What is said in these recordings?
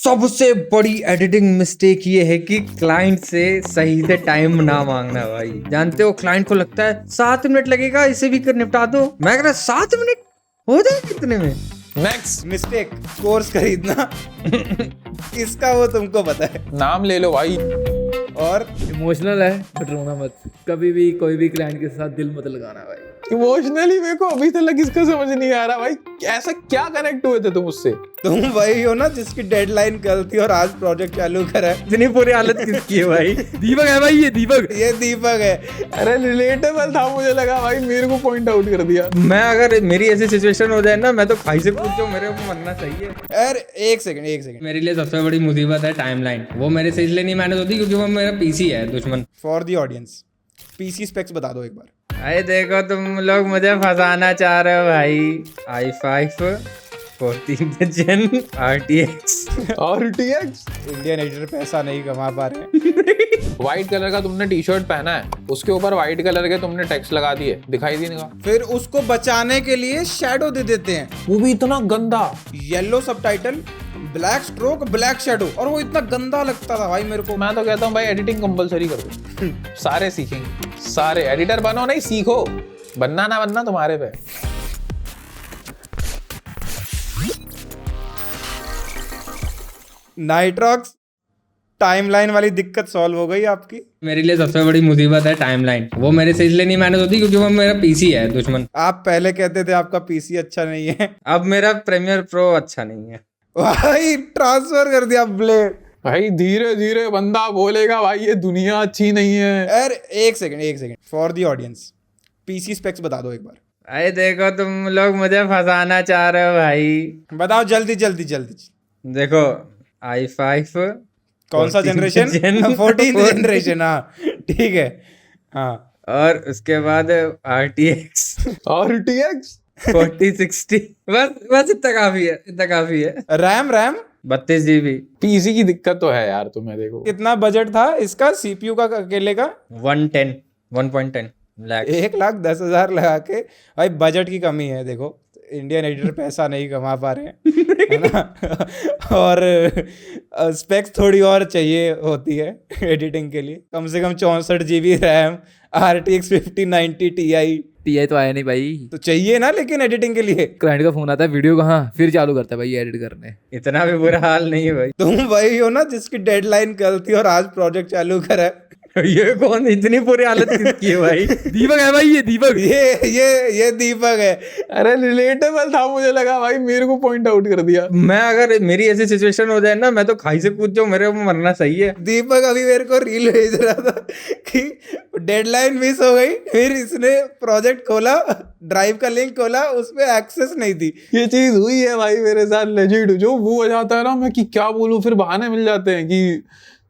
सबसे बड़ी editing mistake ये है कि क्लाइंट से सही से टाइम ना मांगना भाई। जानते हो क्लाइंट को लगता है 7 मिनट लगेगा, इसे भी कर निपटा दो। मैं कह रहा 7 मिनट हो जाए कितने में। नेक्स्ट मिस्टेक कोर्स खरीदना इसका वो तुमको पता है। नाम ले लो भाई। और इमोशनल है बट रोना मत। कभी भी कोई भी क्लाइंट के साथ दिल मत लगाना भाई। इमोशनली मेरे को अभी तक इसका समझ नहीं आ रहा भाई, ऐसा क्या कनेक्ट हुए थे तुम उससे? तुम वही हो ना जिसकी डेडलाइन कल थी और आज प्रोजेक्ट चालू करा है। इतनी बुरी हालत किसकी है भाई? दीपक है भाई, ये दीपक। ये दीपक है। अरे रिलेटेबल था, मुझे लगा भाई मेरे को पॉइंट आउट कर दिया। मैं अगर मेरी ऐसी सिचुएशन हो जाए ना, मैं तो खाई से पूछ जाऊं, मेरे को मरना चाहिए। अरे एक सेकंड मेरे लिए सबसे बड़ी मुसीबत है टाइमलाइन। वो मेरे से इसलिए नहीं मैनेज होती क्योंकि वो मेरा पीसी है दुश्मन। For the audience PC specs बता दो एक बार। अरे देखो तुम लोग मुझे फंसाना चाह रहे हो भाई। i5 14th Gen RTX और RTX इंडियन एडिटर पैसा नहीं कमा पा रहे हैं। व्हाइट कलर का तुमने टी शर्ट पहना है, उसके ऊपर व्हाइट कलर के तुमने टेक्स्ट लगा दिए, दिखाई नहीं देगा। फिर उसको बचाने के लिए शैडो दे देते हैं, वो भी इतना गंदा। Yellow subtitle, black stroke, black shadow, और वो इतना गंदा लगता था भाई मेरे को। मैं तो कहता हूँ भाई एडिटिंग कंपलसरी कर दो। सारे सीखेंगे, सारे एडिटर बनो नहीं सीखो, बनना ना बनना तुम्हारे पे। नाइट्रॉक्स टाइमलाइन वाली दिक्कत सॉल्व हो गई आपकी। मेरे लिए सबसे बड़ी मुसीबत है टाइमलाइन। वो मेरे से इसलिए नहीं मैनेज होती क्योंकि वो मेरा पीसी है दुश्मन। आप पहले कहते थे आपका पीसी अच्छा नहीं है, अब मेरा प्रीमियर प्रो अच्छा नहीं है भाई ट्रांसफर कर दिया ब्लेड। भाई धीरे धीरे बंदा बोलेगा भाई ये दुनिया अच्छी नहीं है। अरे एक second for the audience PC specs बता दो एक बार। अरे देखो तुम लोग मुझे फंसाना चाह रहे हो भाई। बताओ जल्दी जल्दी जल्दी। देखो i5 कौन सा जनरेशन? 14th generation. हाँ ठीक है। हाँ और उसके बाद RTX और RTX 4060। बस इतना काफी है, इतना काफी है। RAM 32 GB। पीसी की दिक्कत तो है यार तुम्हें। देखो कितना बजट था इसका सीपीयू का अकेले का? 1.10 लाख। 1,10,000 लगा के। भाई बजट की कमी है, देखो इंडियन एडिटर पैसा नहीं कमा पा रहे हैं, है ना। और स्पेक्स थोड़ी और चाहिए होती है एडिटिंग के लिए। कम से कम 64 GB रैम, RTX 5090 Ti तो आया नहीं भाई। तो चाहिए ना, लेकिन एडिटिंग के लिए। क्लाइंट का फोन आता है, वीडियो कहाँ, फिर चालू करता है भाई एडिट करने। इतना भी बुरा हाल नहीं है भाई। तुम वही हो ना जिसकी डेडलाइन कल थी और आज प्रोजेक्ट चालू करा है। ये कौन? इतनी बुरी हालत किसकी है भाई? दीपक है भाई, ये दीपक। ये दीपक है। अरे रिलेटेबल था, मुझे लगा भाई मेरे को पॉइंट आउट कर दिया। मैं अगर मेरी ऐसी सिचुएशन हो जाए ना, मैं तो खाई से पूछ जाऊं, मेरे को मरना सही है। दीपक अभी मेरे को रील भेज रहा था कि डेडलाइन मिस हो गई, फिर इसने प्रोजेक्ट खोला, ड्राइव का लिंक खोला, उसमें एक्सेस नहीं थी। ये चीज हुई है भाई मेरे साथ लेजिट। जो वो हो जाता है ना, मैं कि क्या बोलूं, फिर बहाने मिल जाते हैं कि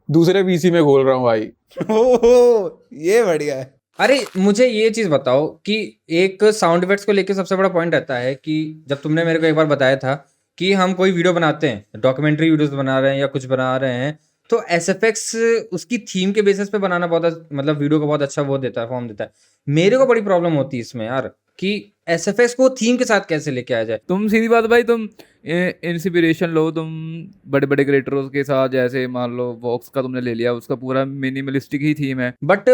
दूसरे पीसी में खोल रहा हूँ भाई। ओहो ये बढ़िया है। अरे मुझे ये चीज बताओ कि एक साउंड इफेक्ट्स को लेके सबसे बड़ा पॉइंट रहता है कि जब तुमने मेरे को एक बार बताया था कि हम कोई वीडियो बनाते हैं, डॉक्यूमेंट्री वीडियोस बना रहे हैं या कुछ बना रहे हैं, तो एसएफएक्स उसकी थीम के बेसिस पे बनाना बहुत, मतलब वीडियो को बहुत अच्छा वो देता है, फॉर्म देता है। मेरे को बड़ी प्रॉब्लम होती है इसमें यार कि एसएफएक्स को थीम के साथ कैसे लेके आया जाए। तुम सीधी बात भाई, तुम इंस्पिरेशन लो तुम बड़े बड़े क्रिएटर्स के साथ। जैसे मान लो वॉक्स का तुमने ले लिया, उसका पूरा मिनिमलिस्टिक ही थीम है। बट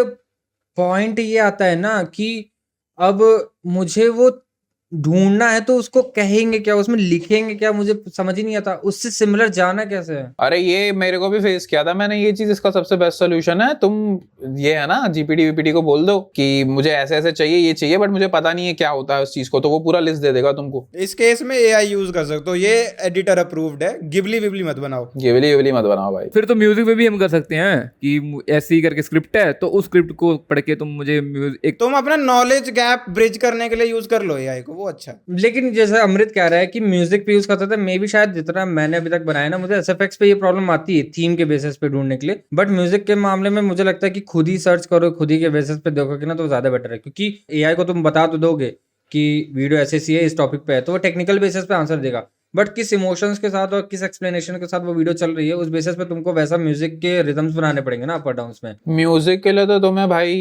पॉइंट ये आता है ना कि अब मुझे वो ढूंढना है तो उसको कहेंगे क्या, उसमें लिखेंगे क्या, मुझे समझ ही नहीं आता उससे सिमिलर जाना कैसे है। अरे ये मेरे को भी फेस किया था मैंने ये चीज। इसका सबसे बेस्ट सोल्यूशन है, तुम ये है ना जीपीटी वीपीटी को बोल दो कि मुझे ऐसे ऐसे चाहिए, ये चाहिए, बट मुझे पता नहीं है क्या होता है उस चीज को, तो वो पूरा लिस्ट दे देगा तुमको। इस केस में AI यूज कर सकते हो, ये एडिटर अप्रूव्ड है। गिबली विबली मत बनाओ, गिबली मत बनाओ भाई। फिर तो म्यूजिक में भी हम कर सकते हैं कि ऐसे ही करके स्क्रिप्ट है, तो उस स्क्रिप्ट को पढ़ के तुम मुझे एक तुम अपना नॉलेज गैप ब्रिज करने के लिए यूज कर लो AI को, वो अच्छा है। लेकिन जैसे अमृत कह रहा है कि म्यूजिक पे यूज करता था, मे भी शायद जितना मैंने अभी तक बनाया ना, मुझे एसएफएक्स पे ये प्रॉब्लम आती है थीम के बेसिस पे ढूंढने के लिए। बट म्यूजिक के मामले में मुझे लगता है कि खुद ही सर्च करो, खुद ही के बेसिस पे देखोगे ना, तो ज्यादा बेटर है। क्योंकि एआई को तुम बता तो दोगे कि वीडियो ऐसे सी है, इस टॉपिक पे है, तो वो टेक्निकल बेसिस पे आंसर देगा। बट किस इमोशंस के साथ और किस एक्सप्लेनेशन के साथ वो वीडियो चल रही है, उस बेसिस पे तुमको वैसा म्यूजिक के रिदम्स बनाने पड़ेंगे ना, अपर डाउन्स में। म्यूजिक के लिए तो तुम्हें भाई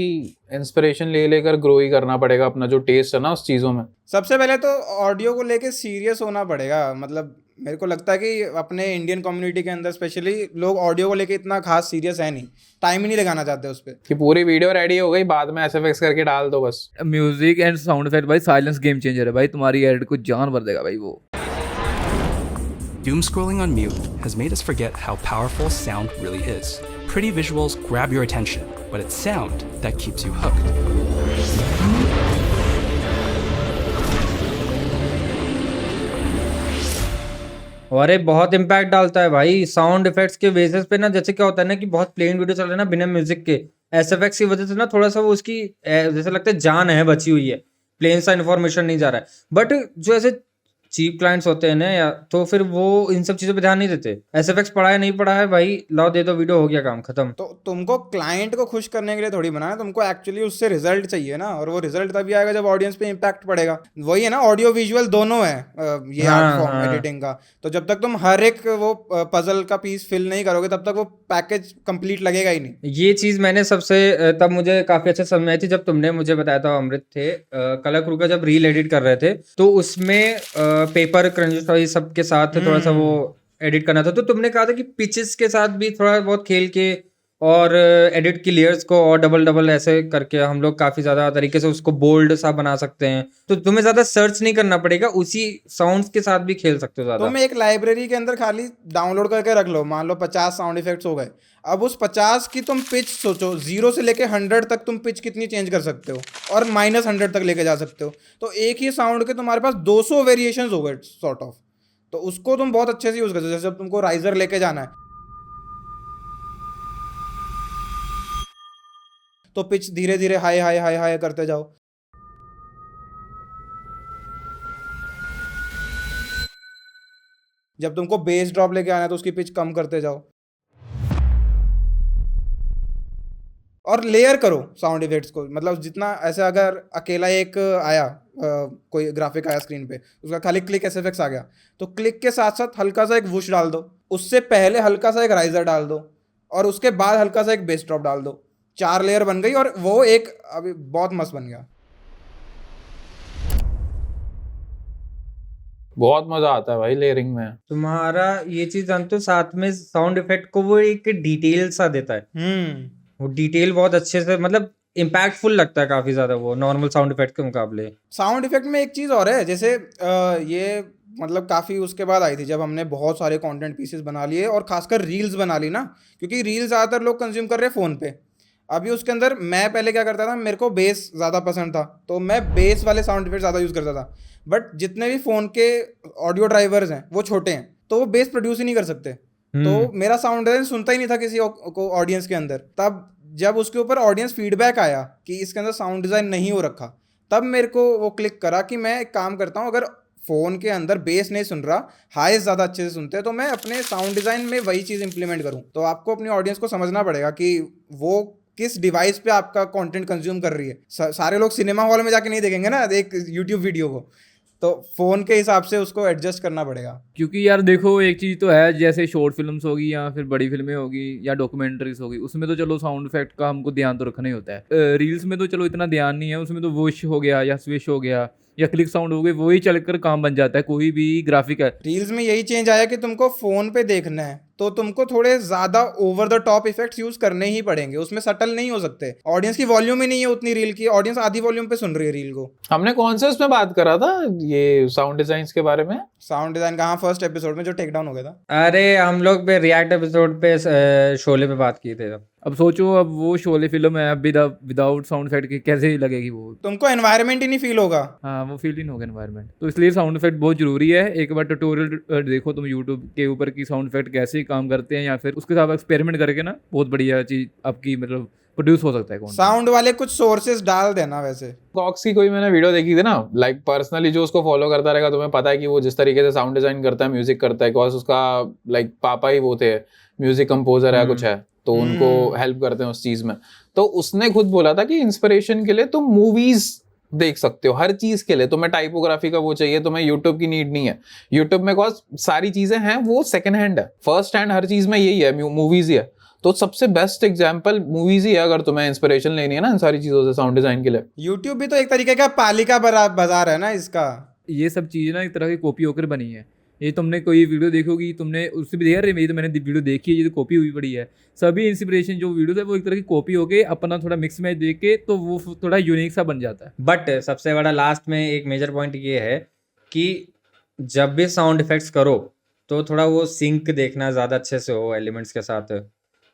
इंस्पिरेशन ले लेकर ग्रो ही करना पड़ेगा अपना जो टेस्ट है ना उस चीजों में। सबसे पहले तो ऑडियो को लेके सीरियस होना पड़ेगा, मतलब मेरे को लगता है कि अपने इंडियन कम्युनिटी के अंदर स्पेशली लोग ऑडियो को लेके इतना खास सीरियस है नहीं, टाइम ही नहीं लगाना चाहते उस पर। कि पूरी वीडियो रेडी हो गई, बाद में एसएफएक्स करके डाल दो बस। म्यूजिक एंड साउंड इफेक्ट भाई साइलेंस गेम चेंजर है भाई, तुम्हारी एड को जान भर देगा भाई वो। Doom scrolling on mute has made us forget how powerful sound really is. Pretty visuals grab your attention, but it's sound that keeps you hooked. और ये बहुत इम्पैक्ट डालता है भाई साउंड इफेक्ट्स के बेसिस पे ना। जैसे क्या होता है ना कि बहुत प्लेन वीडियो चल रहा है ना बिना म्यूजिक के, एसएफएक्स की वजह से ना थोड़ा सा वो उसकी जैसे लगता है जान है बची हुई है, प्लेन सा इन्फॉर्मेशन नहीं जा रहा है। बट जो ऐसे चीप क्लाइंट्स होते हैं ना या तो फिर वो इन सब चीजों पे ध्यान नहीं देते। एसएफएक्स पढ़ा है नहीं पढ़ा है भाई, लाओ दे दो वीडियो, हो गया काम खत्म। तो तुमको क्लाइंट को खुश करने के लिए थोड़ी बनाना, तुमको एक्चुअली उससे रिजल्ट चाहिए ना, और वो रिजल्ट तभी आएगा जब ऑडियंस पे इम्पैक्ट पड़ेगा। वही है ना, ऑडियो विजुअल दोनों है ये आर्ट फॉर्म एडिटिंग का। तो जब तक तुम हर एक वो पजल का पीस फिल नहीं करोगे तब तक वो पैकेज कंप्लीट लगेगा ही नहीं। ये चीज मैंने सबसे तब मुझे काफी अच्छे समझ आई थी जब तुमने मुझे बताया था, अमृत थे कला क्रू का जब रील एडिट कर रहे थे तो उसमें पेपर क्रंच सबके साथ थोड़ा सा वो एडिट करना था। तो तुमने कहा था कि पिचेस के साथ भी थोड़ा बहुत खेल के और एडिट की लेयर्स को और डबल डबल ऐसे करके हम लोग काफी ज्यादा तरीके से उसको बोल्ड सा बना सकते हैं। तो तुम्हें ज्यादा सर्च नहीं करना पड़ेगा, उसी साउंड्स के साथ भी खेल सकते हो ज्यादा। तुम एक लाइब्रेरी के अंदर खाली डाउनलोड करके रख लो, मान लो 50 साउंड इफेक्ट्स हो गए। अब उस 50 की तुम पिच सोचो, 0 से लेके 100 तक तुम पिच कितनी चेंज कर सकते हो, और -100 तक लेके जा सकते हो। तो एक ही साउंड के तुम्हारे पास 200 वेरिएशंस हो गए सॉर्ट ऑफ। तो उसको तुम बहुत अच्छे से यूज कर सकते हो। जैसे अब तुमको राइजर लेके जाना है तो पिच धीरे धीरे हाई हाई हाई हाई करते जाओ। जब तुमको बेस ड्रॉप लेके आना है तो उसकी पिच कम करते जाओ, और लेयर करो साउंड इफेक्ट्स को। मतलब जितना ऐसे अगर अकेला एक आया कोई ग्राफिक आया स्क्रीन पे, उसका खाली क्लिक एसएफएक्स आ गया, तो क्लिक के साथ साथ हल्का सा एक वुश डाल दो, उससे पहले हल्का सा एक राइजर डाल दो, और उसके बाद हल्का सा एक बेस ड्रॉप डाल दो। 4 लेयर बन गई और वो एक अभी बहुत मस्त बन गया। बहुत मजा आता है भाई लेयरिंग में। तुम्हारा ये चीज जानते हो, साथ में साउंड इफेक्ट को वो एक डिटेल सा देता है। वो डिटेल बहुत अच्छे से, मतलब इम्पैक्टफुल लगता है काफी ज्यादा वो नॉर्मल साउंड इफेक्ट के मुकाबले। साउंड इफेक्ट में एक चीज़ और है, जैसे ये मतलब काफ़ी उसके बाद आई थी जब हमने बहुत सारे कंटेंट पीसेस बना लिए और खासकर रील्स बना ली ना, क्योंकि रील्स ज़्यादातर लोग कंज्यूम कर रहे हैं फ़ोन पे। अभी उसके अंदर मैं पहले क्या करता था, मेरे को बेस ज़्यादा पसंद था तो मैं बेस वाले साउंड इफेक्ट ज़्यादा यूज़ करता था। बट जितने भी फ़ोन के ऑडियो ड्राइवर्स हैं वो छोटे हैं, तो वो बेस प्रोड्यूस ही नहीं कर सकते। तो मेरा साउंड डिजाइन सुनता ही नहीं था किसी को ऑडियंस के अंदर। तब जब उसके ऊपर ऑडियंस फीडबैक आया कि इसके अंदर साउंड डिज़ाइन नहीं हो रखा, तब मेरे को वो क्लिक करा कि मैं एक काम करता हूँ, अगर फ़ोन के अंदर बेस नहीं सुन रहा, हाईस ज़्यादा अच्छे से सुनते हैं, तो मैं अपने साउंड डिज़ाइन में वही चीज़ इंप्लीमेंट करूँ। तो आपको अपनी ऑडियंस को समझना पड़ेगा कि वो किस डिवाइस पे आपका कंटेंट कंज्यूम कर रही है। सारे लोग सिनेमा हॉल में जाके नहीं देखेंगे ना एक यूट्यूब वीडियो को, तो फ़ोन के हिसाब से उसको एडजस्ट करना पड़ेगा। क्योंकि यार देखो एक चीज़ तो है, जैसे शॉर्ट फिल्म्स होगी या फिर बड़ी फिल्में होगी या डॉक्यूमेंट्रीज होगी, उसमें तो चलो साउंड इफेक्ट का हमको ध्यान तो रखना ही होता है। रील्स में तो चलो इतना ध्यान नहीं है, उसमें तो वॉश हो गया या स्विश हो गया या क्लिक साउंड हो गए, वही चलकर काम बन जाता है कोई भी ग्राफिक है। रील्स में यही चेंज आया कि तुमको फ़ोन पे देखना है तो तुमको थोड़े ज़्यादा over the top effects use करने ही पड़ेंगे, उसमें सटल नहीं हो सकते। ऑडियंस की वॉल्यूम ही नहीं है उतनी, रील की ऑडियंस आधी वॉल्यूम पे सुन रही है रील को। हमने कौन से उसमें बात करा था ये साउंड डिजाइन के बारे में? साउंड डिज़ाइन का, हाँ, फर्स्ट एपिसोड में जो टेक डाउन हो गया था। अरे हम लोग पे रिएक्ट एपिसोड पे शोले पे बात की थे। अब सोचो, अब वो शोले फिल्म है, अब विदाउट साउंड इफेक्ट के कैसे लगेगी वो? तुमको एनवायरनमेंट ही नहीं फील होगा। हाँ, वो फील इन होगा एनवायरनमेंट। तो इसलिए साउंड इफेक्ट बहुत जरूरी है। एक बार ट्यूटोरियल देखो तुम यूट्यूब के ऊपर की साउंड इफेक्ट कैसे काम करते हैं, या फिर उसके साथ एक्सपेरिमेंट करके ना बहुत बढ़िया चीज आपकी मतलब प्रोड्यूस हो सकता है। कौन साउंड वाले कुछ सोर्सेज डाल देना। वैसे कॉक्स की कोई मैंने वीडियो देखी थी ना, लाइक पर्सनली जो उसको फॉलो करता रहेगा, तुम्हें पता है कि वो जिस तरीके से साउंड डिजाइन करता है, म्यूजिक करता है, बिकॉज उसका लाइक पापा ही वो थे म्यूजिक कंपोजर है कुछ है, तो उनको हेल्प करते हैं उस चीज में। तो उसने खुद बोला था कि इंस्पिरेशन के लिए तुम मूवीज देख सकते हो, हर चीज के लिए। तुम्हें टाइपोग्राफी का वो चाहिए, तुम्हें यूट्यूब की नीड नहीं है। यूट्यूब में कॉज सारी चीजें हैं वो सेकंड हैंड है, फर्स्ट हैंड हर चीज में यही है, मूवीज ही है। तो सबसे बेस्ट एग्जांपल मूवीज ही है अगर तुम्हें इंस्पिरेशन लेनी है ना इन सारी चीजों से साउंड डिजाइन के लिए। यूट्यूब भी तो एक तरीके का पालिका बाजार है ना इसका। ये सब चीज़ ना एक तरह की कॉपी होकर बनी है। ये तुमने कोई वीडियो देखी होगी, तुमने उससे भी देखा, अरे मेरी तो मैंने वीडियो देखी है, ये तो कॉपी हुई पड़ी है। सभी इंस्पिरेशन जो वीडियोस है वो एक तरह की कॉपी हो के अपना थोड़ा मिक्स मैच देख के तो वो थोड़ा यूनिक सा बन जाता है। बट सबसे बड़ा लास्ट में एक मेजर पॉइंट ये है कि जब भी साउंड इफेक्ट्स करो तो थोड़ा वो सिंक देखना ज़्यादा अच्छे से हो एलिमेंट्स के साथ।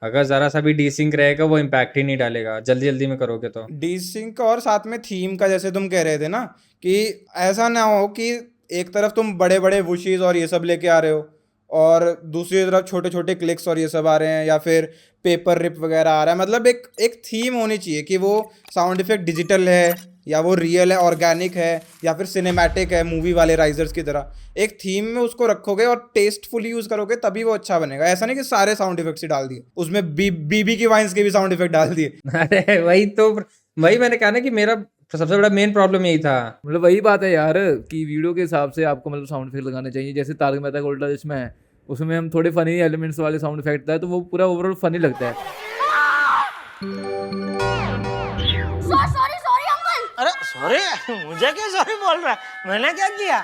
अगर ज़रा सा भी डीसिंक रहेगा वो इम्पैक्ट ही नहीं डालेगा जल्दी जल्दी में करोगे तो। डीसिंक और साथ में थीम का, जैसे तुम कह रहे थे ना कि ऐसा ना हो कि एक तरफ तुम बड़े बड़े वुशीज और ये सब लेके आ रहे हो और दूसरी तरफ छोटे छोटे क्लिक्स और ये सब आ रहे हैं, या फिर पेपर रिप वगैरह आ रहा है। मतलब एक थीम होनी चाहिए कि वो साउंड इफेक्ट डिजिटल है या वो रियल है, ऑर्गेनिक है या फिर सिनेमैटिक है, मूवी वाले राइजर्स की तरह। एक थीम में उसको रखोगे और टेस्टफुली यूज करोगे तभी वो अच्छा बनेगा। ऐसा नहीं कि सारे साउंड इफेक्ट्स ही डाल दिए, उसमें बीबी की वाइन्स के भी साउंड इफेक्ट डाल दिए। अरे वही मैंने कहा ना कि मेरा सबसे बड़ा मेन प्रॉब्लम यही था। मतलब वही बात है यार कि वीडियो के हिसाब से आपको मतलब साउंड इफेक्ट लगाने चाहिए। जैसे तारक मेहता का उल्टा चश्मा है, उसमें हम थोड़े फनी एलिमेंट्स वाले साउंड इफेक्ट है तो वो पूरा ओवरऑल फनी लगता है। Sorry sorry uncle. अरे सॉरी, मुझे क्यों सॉरी बोल रहा है, मैंने क्या किया?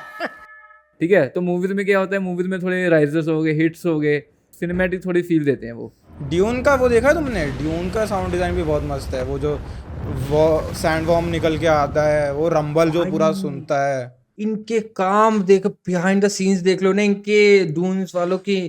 ठीक है, तो मूवीज में क्या होता है, मूवीज में थोड़े राइजर्स हो गए, हिट्स हो गए, सिनेमैटिक थोड़ी फील देते हैं वो। ड्यून का वो देखा तुमने? ड्यून का साउंड डिज़ाइन भी बहुत मस्त है। वो सैंड वॉर्म निकल के आता है, वो रंबल जो पूरा सुनता है। इनके काम देखो, बिहाइंड द सीन्स देख लो ना इनके डून्स वालों की,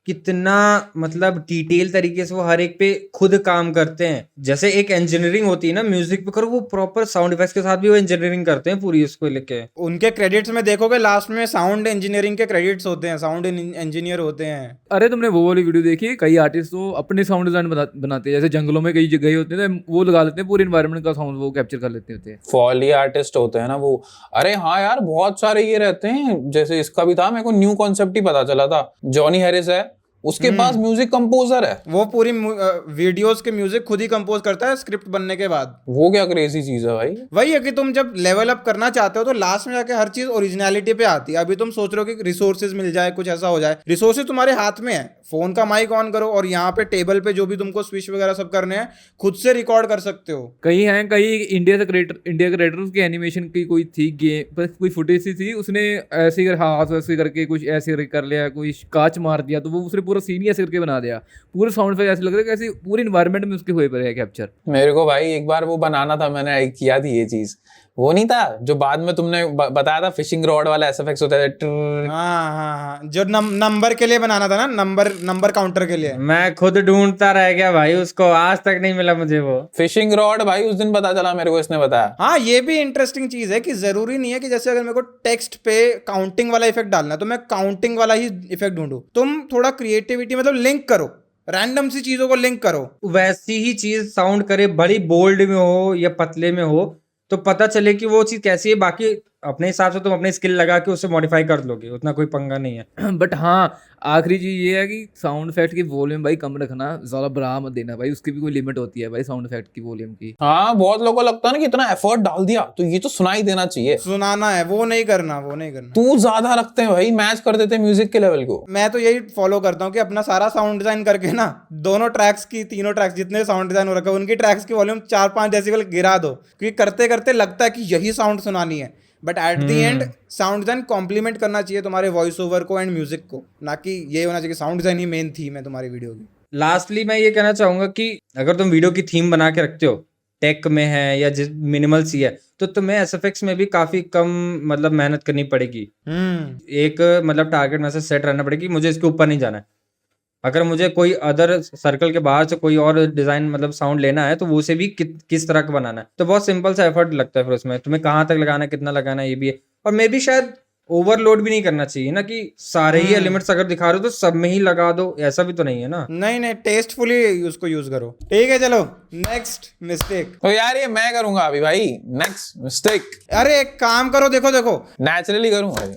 कितना मतलब डिटेल तरीके से वो हर एक पे खुद काम करते हैं। जैसे एक इंजीनियरिंग होती है ना म्यूजिक पे करो, वो प्रॉपर साउंड इफेक्ट्स के साथ भी वो इंजीनियरिंग करते हैं पूरी उसको लेके। उनके क्रेडिट्स में देखोगे लास्ट में साउंड इंजीनियरिंग के क्रेडिट्स होते हैं, साउंड इंजीनियर होते हैं। अरे तुमने वो वाली वीडियो देखी? कई आर्टिस्ट तो अपने साउंड डिजाइन बनाते हैं, जैसे जंगलों में कई जगह होते हैं तो वो लगा लेते हैं, पूरे इन्वायरमेंट का साउंड वो कैप्चर कर लेते होते हैं। फॉली आर्टिस्ट होते हैं ना वो। अरे हाँ यार, बहुत सारे ये रहते हैं। जैसे इसका भी था, मेरे को न्यू कॉन्सेप्ट ही पता चला था। जॉनी हैरिस है, उसके पास म्यूजिक कंपोजर है, वो पूरी वीडियोस के म्यूजिक खुद ही कंपोज करता है स्क्रिप्ट बनने के बाद। वो क्या क्रेजी चीज है भाई। वही है कि तुम जब लेवल अप करना चाहते हो तो लास्ट में जाके हर चीज ओरिजिनलिटी पे आती है। अभी तुम सोच रहे हो कि रिसोर्सेज मिल जाए, कुछ ऐसा हो जाए, रिसोर्सेज तुम्हारे हाथ में है। फोन का माइक ऑन करो और यहाँ पे टेबल पे जो भी तुमको स्विच वगैरह सब करने हैं खुद से रिकॉर्ड कर सकते हो। कई इंडिया क्रिएटर्स की एनिमेशन की कोई थी गेम, कोई फुटेज सी थी, उसने ऐसे ही हाथ वैसे करके कुछ ऐसे कर लिया, कोई कांच मार दिया तो वो उसने पूरा सीन ही ऐसे करके बना दिया। पूरे साउंड इफेक्ट ऐसे लग रहा है कैसे पूरे इन्वायरमेंट में उसके हुए पड़े है कैप्चर। मेरे को भाई एक बार वो बनाना था, मैंने किया थी ये चीज। वो नहीं था जो बाद में तुमने बताया था, फिशिंग रॉड वाला एसएफएक्स होता है। हाँ, जो नंबर के लिए बनाना था ना, नंबर काउंटर के लिए। मैं खुद ढूंढता रह गया भाई उसको, आज तक नहीं मिला मुझे वो फिशिंग रॉड भाई उस दिन पता चला मेरे को, इसने बताया। हाँ, ये भी इंटरेस्टिंग चीज है कि जरूरी नहीं है कि जैसे अगर मेरे को टेक्स्ट पे काउंटिंग वाला इफेक्ट डालना है तो मैं काउंटिंग वाला ही इफेक्ट ढूंढूं। तुम थोड़ा क्रिएटिविटी मतलब लिंक करो, रैंडम सी चीजों को लिंक करो। वैसी ही चीज साउंड करे, बड़ी बोल्ड में हो या पतले में हो तो पता चले कि वो चीज कैसी है। बाकी अपने हिसाब से तुम अपनी स्किल लगा के उसे मॉडिफाई कर लोगे, उतना कोई पंगा नहीं है। बट हाँ, आखिरी चीज ये है कि साउंड इफेक्ट की वॉल्यूम भाई कम रखना, ज्यादा बढ़ा मत देना भाई, उसकी भी कोई लिमिट होती है भाई साउंड इफेक्ट की वॉल्यूम की। हाँ, बहुत लोगों को लगता है ना कि इतना एफर्ट डाल दिया तो ये तो सुनाई देना चाहिए, सुनाना है, वो नहीं करना। तू ज्यादा रखते हैं भाई, मैच कर देते हैं म्यूजिक के लेवल को। मैं तो यही फॉलो करता हूँ कि अपना सारा साउंड डिजाइन करके ना, दोनों ट्रैक्स की, तीनों ट्रैक्स जितने साउंड डिजाइन हो रखा है उनकी ट्रैक्स की वॉल्यूम 4-5 डेसिबल गिरा दो, क्योंकि करते करते लगता है कि यही साउंड सुनानी है। But at the end sound design complement करना चाहिए तुम्हारे वॉइस ओवर को एंड म्यूजिक को, ना कि ये होना चाहिए कि साउंड डिजाइन ही मेन थीम है तुम्हारी वीडियो की। लास्टली मैं ये कहना चाहूंगा कि अगर तुम वीडियो की थीम बना के रखते हो, टेक में है या मिनिमल सी है, तो तुम्हें एसएफएक्स में भी काफी कम मतलब मेहनत करनी पड़ेगी। एक मतलब टारगेट में से सेट रहना पड़ेगी, मुझे इसके ऊपर नहीं जाना है। अगर मुझे कोई अदर सर्कल के बाहर से कोई और डिजाइन मतलब साउंड लेना है तो वो से भी किस तरह का बनाना है, तो बहुत सिंपल सा एफर्ट लगता है फिर उसमें। तुम्हें कहाँ तक लगाना है, कितना लगाना है, ये भी है। और मे भी शायद ओवरलोड भी नहीं करना चाहिए ना कि सारे ही एलिमेंट्स अगर दिखा रहे हो तो सब में ही लगा दो, ऐसा भी तो नहीं है ना। नहीं, टेस्टफुली उसको यूज करो। ठीक है, चलो नेक्स्ट मिस्टेक। तो यार ये मैं करूंगा अभी भाई, नेक्स्ट मिस्टेक। अरे एक काम करो, देखो नेचुरली करूंगा।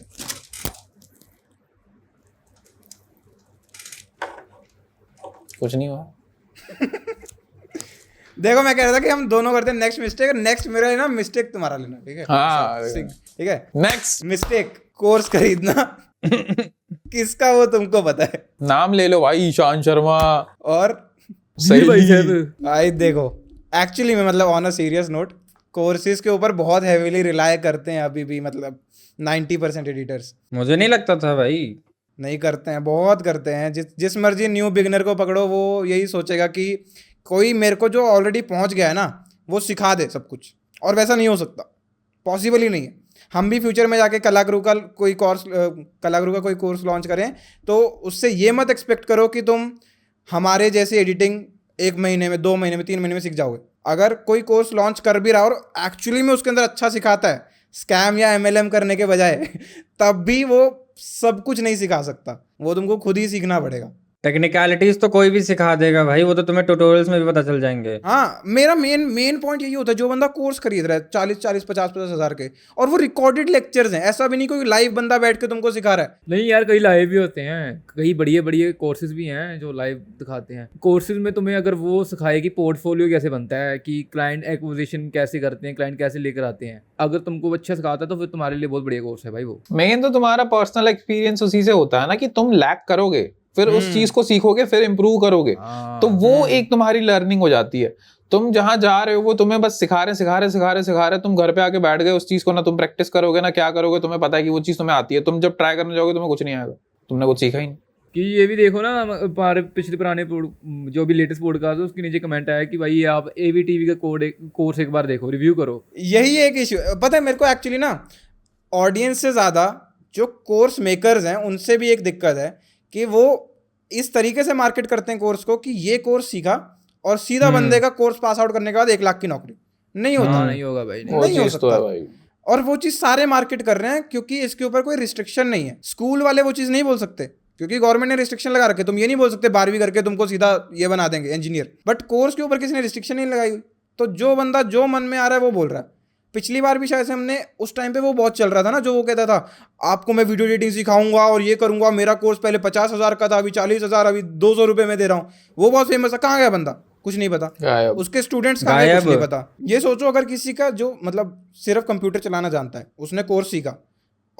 कुछ नहीं हुआ। देखो, मैं कह रहा था कि हम दोनों करते हैं नेक्स्ट मिस्टेक, नेक्स्ट मेरा लेना, मिस्टेक तुम्हारा लेना। ठीक है? हाँ, ठीक है। नेक्स्ट मिस्टेक, कोर्स खरीदना। किसका वो तुमको पता है? नाम ले लो भाई, ईशान शर्मा। और सही भाई साहब, भाई देखो, एक्चुअली में मतलब on a serious note, courses के ऊपर बहुत हेवीली रिलाय करते हैं अभी भी, मतलब 90% एडिटर्स। मुझे नहीं लगता था भाई। नहीं करते हैं, बहुत करते हैं। जिस मर्जी न्यू बिगिनर को पकड़ो, वो यही सोचेगा कि कोई मेरे को जो ऑलरेडी पहुंच गया है ना, वो सिखा दे सब कुछ, और वैसा नहीं हो सकता, पॉसिबल ही नहीं है। हम भी फ्यूचर में जाके कलागुरु का कोई कोर्स लॉन्च करें, तो उससे ये मत एक्सपेक्ट करो कि तुम हमारे जैसी एडिटिंग 1 महीने में, 2 महीने में, 3 महीने में सीख जाओगे। अगर कोई कोर्स लॉन्च कर भी रहा और एक्चुअली में उसके अंदर अच्छा सिखाता है, स्कैम या MLM करने के बजाय, तब भी वो सब कुछ नहीं सिखा सकता, वो तुमको खुद ही सीखना पड़ेगा। टेक्निकलिटीज तो कोई भी सिखा देगा भाई, वो तो तुम्हें ट्यूटोरियल्स में भी पता चल जाएंगे। हाँ, मेरा मेन पॉइंट यही होता है, जो बंदा कोर्स खरीद रहा है 40 50 हज़ार के, और वो रिकॉर्डेड लेक्चर्स हैं, ऐसा भी नहीं कोई लाइव बंदा बैठ के तुमको सिखा रहा है। नहीं यार, कई लाइव भी होते हैं, कई बढ़िया कोर्सेज भी हैं जो लाइव दिखाते हैं। कोर्सेज में तुम्हें अगर वो सिखाए कि पोर्टफोलियो कैसे बनता है, कि क्लाइंट एक्विजिशन कैसे करते हैं, क्लाइंट कैसे लेकर आते हैं, अगर तुमको अच्छा सिखाता है तो फिर तुम्हारे लिए बहुत बढ़िया कोर्स है भाई वो। मेन तो तुम्हारा पर्सनल एक्सपीरियंस उसी से होता है ना, कि तुम लैक करोगे, फिर उस चीज को सीखोगे, फिर इंप्रूव करोगे, तो वो एक तुम्हारी लर्निंग हो जाती है। तुम जहां जा रहे हो वो तुम्हें बस सिखा रहे, तुम घर पे आके बैठ गए उस चीज को, ना तुम प्रैक्टिस करोगे ना क्या करोगे, तुम्हें पता है कि वो चीज तुम्हें आती है, तुम जब ट्राई करने जाओगे तुम्हें कुछ नहीं आएगा, तुमने कुछ सीखा ही नहीं। कि ये भी देखो ना, हमारे पिछले पुराने जो भी लेटेस्ट पॉडकास्ट है उसके नीचे कमेंट आया कि भाई आप AVTV का कोर्स एक बार देखो, रिव्यू करो। यही एक इशू पता है मेरे को एक्चुअली ना, ऑडियंस से ज़्यादा जो कोर्स मेकर्स हैं उनसे भी एक दिक्कत है कि वो इस तरीके से मार्केट करते हैं कोर्स को कि ये कोर्स सीखा और सीधा बंदे का कोर्स पास आउट करने के बाद 1 लाख की नौकरी। नहीं होता, नहीं होगा भाई, नहीं हो सकता भाई। और वो चीज़ सारे मार्केट कर रहे हैं क्योंकि इसके ऊपर कोई रिस्ट्रिक्शन नहीं है। स्कूल वाले वो चीज़ नहीं बोल सकते क्योंकि गवर्नमेंट ने रिस्ट्रिक्शन लगा रखे। तुम ये नहीं बोल सकते 12वीं करके तुमको सीधा ये बना देंगे इंजीनियर, बट कोर्स के ऊपर किसी ने रिस्ट्रिक्शन नहीं लगाई हुई। तो जो बंदा जो मन में आ रहा है वो बोल रहा है। पिछली बार भी शायद से हमने उस टाइम पे वो बहुत चल रहा था ना, जो वो कहता था आपको मैं वीडियो एडिटिंग सिखाऊंगा और ये करूंगा, मेरा कोर्स पहले 50,000 का था, अभी 40,000, अभी 200 रुपये में दे रहा हूँ। वो बहुत फेमस है। कहाँ गया बंदा? कुछ नहीं पता। उसके स्टूडेंट्स कहाँ गए? कुछ नहीं पता। ये सोचो अगर किसी का जो मतलब सिर्फ कंप्यूटर चलाना जानता है, उसने कोर्स सीखा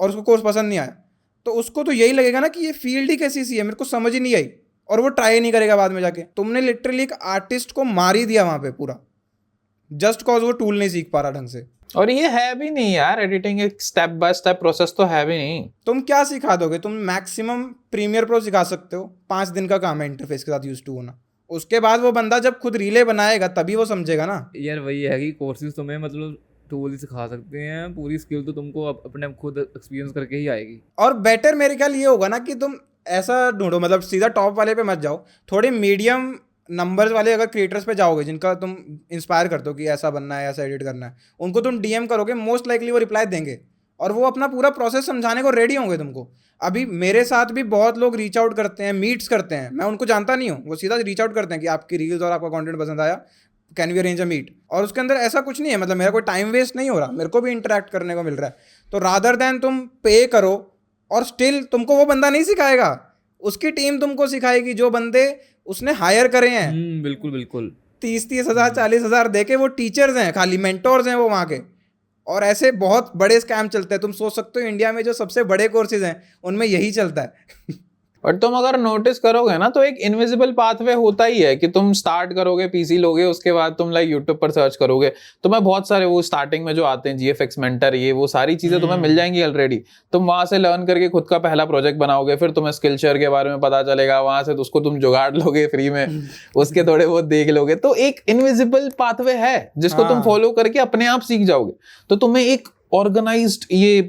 और उसको कोर्स पसंद नहीं आया, तो उसको तो यही लगेगा ना कि ये फील्ड ही कैसी सी है, मेरे को समझ ही नहीं आई, और वो ट्राई नहीं करेगा बाद में जाके। तुमने लिटरली एक आर्टिस्ट को मार ही दिया वहाँ पे पूरा, जस्ट कॉज वो टूल नहीं सीख पा रहा ढंग से। और ये है भी नहीं यार, एडिटिंग एक स्टेप बाय स्टेप प्रोसेस तो है भी नहीं। तुम क्या सिखा दोगे? तुम मैक्सिमम प्रीमियर प्रो सिखा सकते हो, 5 दिन का काम है इंटरफेस के साथ यूज टू होना। उसके बाद वो बंदा जब खुद रीले बनाएगा तभी वो समझेगा ना यार। वही है कि कोर्सेज तुम्हें मतलब टूल ही सिखा सकते हैं, पूरी स्किल तो तुमको अपने खुद एक्सपीरियंस करके ही आएगी। और बेटर मेरे ख्याल ये होगा ना कि तुम ऐसा ढूंढो, मतलब सीधा टॉप वाले पे मत जाओ, थोड़े मीडियम नंबर्स वाले अगर क्रिएटर्स पे जाओगे जिनका तुम इंस्पायर करते हो कि ऐसा बनना है, ऐसा एडिट करना है, उनको तुम DM करोगे, मोस्ट लाइकली वो रिप्लाई देंगे और वो अपना पूरा प्रोसेस समझाने को रेडी होंगे तुमको। अभी मेरे साथ भी बहुत लोग रीच आउट करते हैं, मीट्स करते हैं, मैं उनको जानता नहीं हूँ, वो सीधा रीच आउट करते हैं कि आपकी रील्स और आपका कंटेंट पसंद आया, can we arrange a meet. और उसके अंदर ऐसा कुछ नहीं है, मतलब मेरा कोई टाइम वेस्ट नहीं हो रहा, मेरे को भी इंटरेक्ट करने को मिल रहा है। तो रादर देन तुम पे करो और स्टिल तुमको वो बंदा नहीं सिखाएगा, उसकी टीम तुमको सिखाएगी, जो बंदे उसने हायर करे हैं। बिल्कुल बिल्कुल। 30 हज़ार 40 हज़ार दे के वो टीचर्स हैं, खाली मेंटोर्स हैं वो वहाँ के। और ऐसे बहुत बड़े स्कैम चलते हैं। तुम सोच सकते हो इंडिया में जो सबसे बड़े कोर्सेज हैं उनमें यही चलता है। और तुम अगर नोटिस करोगे ना तो एक इनविजिबल पाथवे होता ही है कि तुम स्टार्ट करोगे, पीसी लोगे, उसके बाद तुम लाइक यूट्यूब पर सर्च करोगे, तुम्हें बहुत सारे वो स्टार्टिंग में जो आते हैं GFX मेंटर, ये वो सारी चीजें तुम्हें मिल जाएंगी ऑलरेडी। तुम वहां से लर्न करके खुद का पहला प्रोजेक्ट बनाओगे, फिर तुम्हें स्किलशेयर के बारे में पता चलेगा, वहां से उसको तुम जुगाड़ लोगे फ्री में, उसके थोड़े बहुत देख लोगे। तो एक इनविजिबल पाथवे है जिसको तुम फॉलो करके अपने आप सीख जाओगे। तो तुम्हें एक ऑर्गेनाइज्ड ये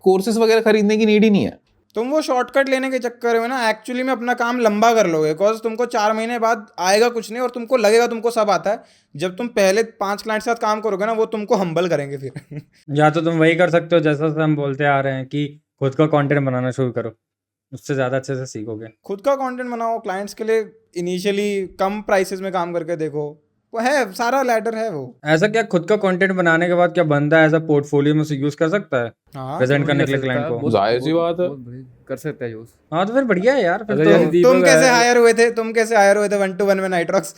कोर्सेज वगैरह खरीदने की नीड ही नहीं है। तुम वो शॉर्टकट लेने के चक्कर में ना एक्चुअली में अपना काम लंबा कर लोगे, बिकॉज तुमको 4 महीने बाद आएगा कुछ नहीं और तुमको लगेगा तुमको सब आता है। जब तुम पहले 5 क्लाइंट के साथ काम करोगे ना, वो तुमको हम्बल करेंगे फिर। या तो तुम वही कर सकते हो जैसा हम बोलते आ रहे हैं कि खुद का कंटेंट बनाना शुरू करो, उससे ज़्यादा अच्छे से सीखोगे। खुद का कंटेंट बनाओ, क्लाइंट्स के लिए इनिशियली कम प्राइसेस में काम करके देखो, वो है सारा लैडर है वो। ऐसा क्या खुद का कंटेंट बनाने के बाद क्या बंदा ऐसा पोर्टफोलियो में से यूज कर सकता है प्रेजेंट करने के लिए क्लाइंट को? जाहिर सी बात है, कर सकता है यूज। हाँ तो फिर बढ़िया है यार। फिर तुम कैसे हायर हुए थे? 1-to-1 में नाइट्रॉक्स?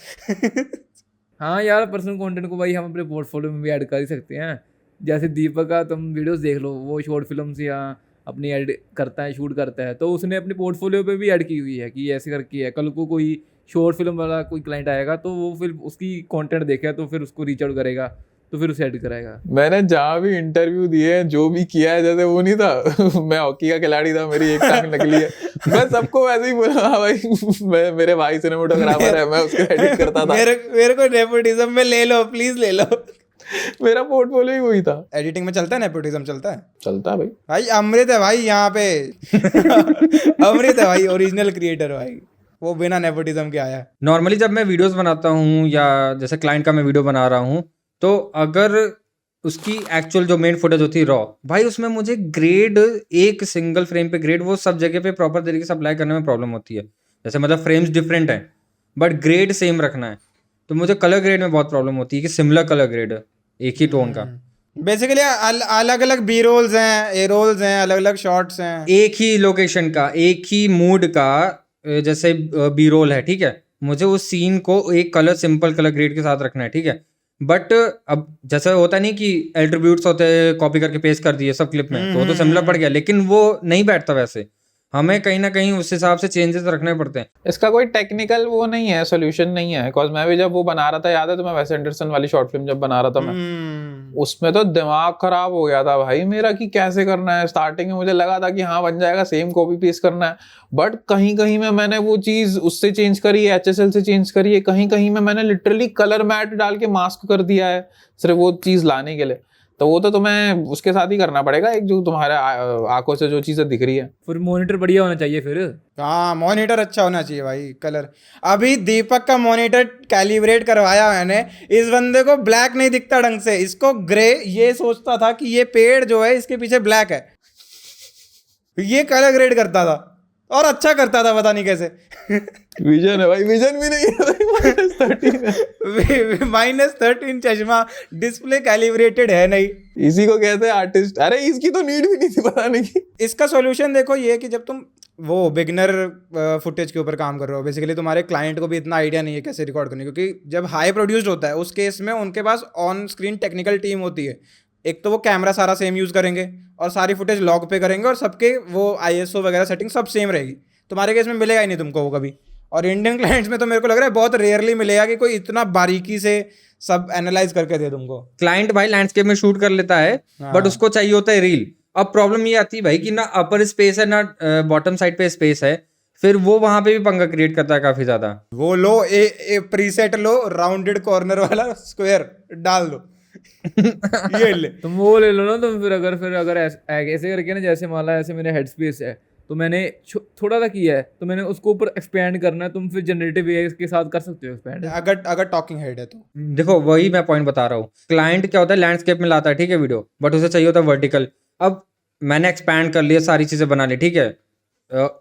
हाँ यार, पर्सनल कंटेंट को भाई हम अपने पोर्टफोलियो में भी ऐड कर ही सकते हैं। जैसे दीपक का तुम वीडियोस देख लो, वो शॉर्ट फिल्म्स या अपनी एडिट करता है, शूट करता है, तो उसने अपने पोर्टफोलियो पे भी ऐड की हुई है कि ऐसे करके है। कल को कोई शॉर्ट फिल्म वाला कोई क्लाइंट आएगा तो वो फिर उसकी कंटेंट देखेगा तो फिर उसको रीच आउट करेगा, तो फिर उसे एडिट कराएगा। मैंने जहाँ भी इंटरव्यू दिए हैं, जो भी किया है, जैसे वो नहीं था मैं हॉकी का खिलाड़ी था, मेरी एक टांग नकली है, मैं सबको वैसे ही बोला हाँ भाई मेरे भाई सिनेमेटोग्राफर है, मैं उसके एडिट करता था। मेरे को नेपोटिज्म में ले लो, प्लीज ले लो। मेरा पोर्टफोलियो ही वही था। एडिटिंग में चलता है नेपोटिज्म, चलता है चलता है भाई। भाई, अमृत है भाई यहाँ पे। अमृत है भाई, ओरिजिनल क्रिएटर भाई, वो बिना नेपोटिज्म के आया है। नॉर्मली जब मैं वीडियोस बनाता हूँ या जैसे क्लाइंट का मैं वीडियो बना रहा हूँ, तो अगर उसकी एक्चुअल जो मेन फुटेज होती है रॉ, भाई उसमें मुझे ग्रेड, एक सिंगल फ्रेम पे ग्रेड वो सब जगह पे प्रॉपर तरीके से अप्लाई करने में प्रॉब्लम होती है। जैसे मतलब फ्रेम्स डिफरेंट है बट ग्रेड सेम रखना है, तो मुझे कलर ग्रेड में बहुत प्रॉब्लम होती है कि सिमिलर कलर ग्रेड एक ही टोन का, बेसिकली अलग अलग बी रोल्स हैं, ए रोल्स हैं, अलग अलग शॉट्स हैं, एक ही लोकेशन का, एक ही मूड का, जैसे बी रोल है, ठीक है, मुझे उस सीन को एक कलर, सिंपल कलर ग्रेड के साथ रखना है, ठीक है। बट अब जैसे होता नहीं कि एट्रीब्यूट्स होते हैं, कॉपी करके पेस्ट कर दिए सब क्लिप में, तो वो तो सिमिलर पड़ गया, लेकिन वो नहीं बैठता वैसे, हमें कहीं ना कहीं उस हिसाब से चेंजेस रखने पड़ते हैं। इसका कोई टेक्निकल वो नहीं है, सॉल्यूशन नहीं है। बिकॉज मैं भी जब वो बना रहा था, याद है तुम्हें, वेस एंडरसन वाली शॉर्ट फिल्म जब बना रहा था मैं, उसमें तो दिमाग खराब हो गया था भाई मेरा कि कैसे करना है। स्टार्टिंग में मुझे लगा था कि हाँ बन जाएगा, सेम कॉपी पेस्ट करना है, बट कहीं कहीं में मैंने वो चीज उससे चेंज करी है, HSL से चेंज करी है, कहीं कहीं में मैंने लिटरली कलर मैट डाल के मास्क कर दिया है सिर्फ वो चीज लाने के लिए। तो वो तो तुम्हें उसके साथ ही करना पड़ेगा, एक जो तुम्हारे आंखों से जो चीजें दिख रही है। फिर मॉनिटर बढ़िया होना चाहिए फिर। हाँ मॉनिटर अच्छा होना चाहिए भाई। कलर अभी दीपक का मॉनिटर कैलिब्रेट करवाया मैंने, इस बंदे को ब्लैक नहीं दिखता ढंग से, इसको ग्रे, ये सोचता था कि ये पेड़ जो है इसके पीछे ब्लैक है, ये कलर ग्रेड करता था और अच्छा करता था, पता नहीं कैसे। विजन है भाई, विजन भी नहीं है भाई, -13 चश्मा, डिस्प्ले कैलिब्रेटेड है नहीं, इसी को कहते हैं आर्टिस्ट। अरे इसकी तो नीड भी नहीं थी बताने की। इसका सॉल्यूशन देखो ये कि जब तुम वो बिगनर फुटेज के ऊपर काम कर रहे हो, बेसिकली तुम्हारे क्लाइंट को भी इतना आइडिया नहीं है कैसे रिकॉर्ड करने, क्योंकि जब हाई प्रोड्यूस्ड होता है उस केस में उनके pass on screen technical team होती है। एक तो वो कैमरा सारा सेम यूज़ करेंगे और सारी फुटेज लॉग पे करेंगे और सबके वो ISO वगैरह सेटिंग सब सेम रहेगी। तुम्हारे केस में मिलेगा ही नहीं तुमको वो कभी, और इंडियन क्लाइंट्स में तो मेरे को लग रहा है बहुत रेयरली मिलेगा कि कोई इतना बारीकी से सब एनालाइज करके दे तुमको। क्लाइंट भाई लैंडस्केप में शूट कर लेता है, बट उसको चाहिए होता है रील। अब प्रॉब्लम ये आती है भाई कि ना अपर स्पेस है ना बॉटम साइड पे स्पेस है, फिर वो वहां पे भी पंगा क्रिएट करता है काफी ज्यादा। वो लो प्रीसेट लो, राउंडेड कॉर्नर वाला स्क्वायर डाल दो। ये ले तुम वो ले लो ना तुम, फिर अगर ऐसे करके ना, जैसे मान लो ऐसे मेरे हेड स्पेस है तो मैंने थोड़ा सा किया है, तो मैंने उसको ऊपर एक्सपेंड करना है, तुम फिर जनरेटिव एआई के साथ कर सकते हो एक्सपेंड। अगर टॉकिंग हेड है तो देखो वही मैं पॉइंट बता रहा हूँ, क्लाइंट क्या होता है लैंडस्केप में लाता है, ठीक है, वीडियो, बट उसे चाहिए होता है वर्टिकल। अब मैंने एक्सपैंड कर लिया, सारी चीजें बना ली, ठीक है,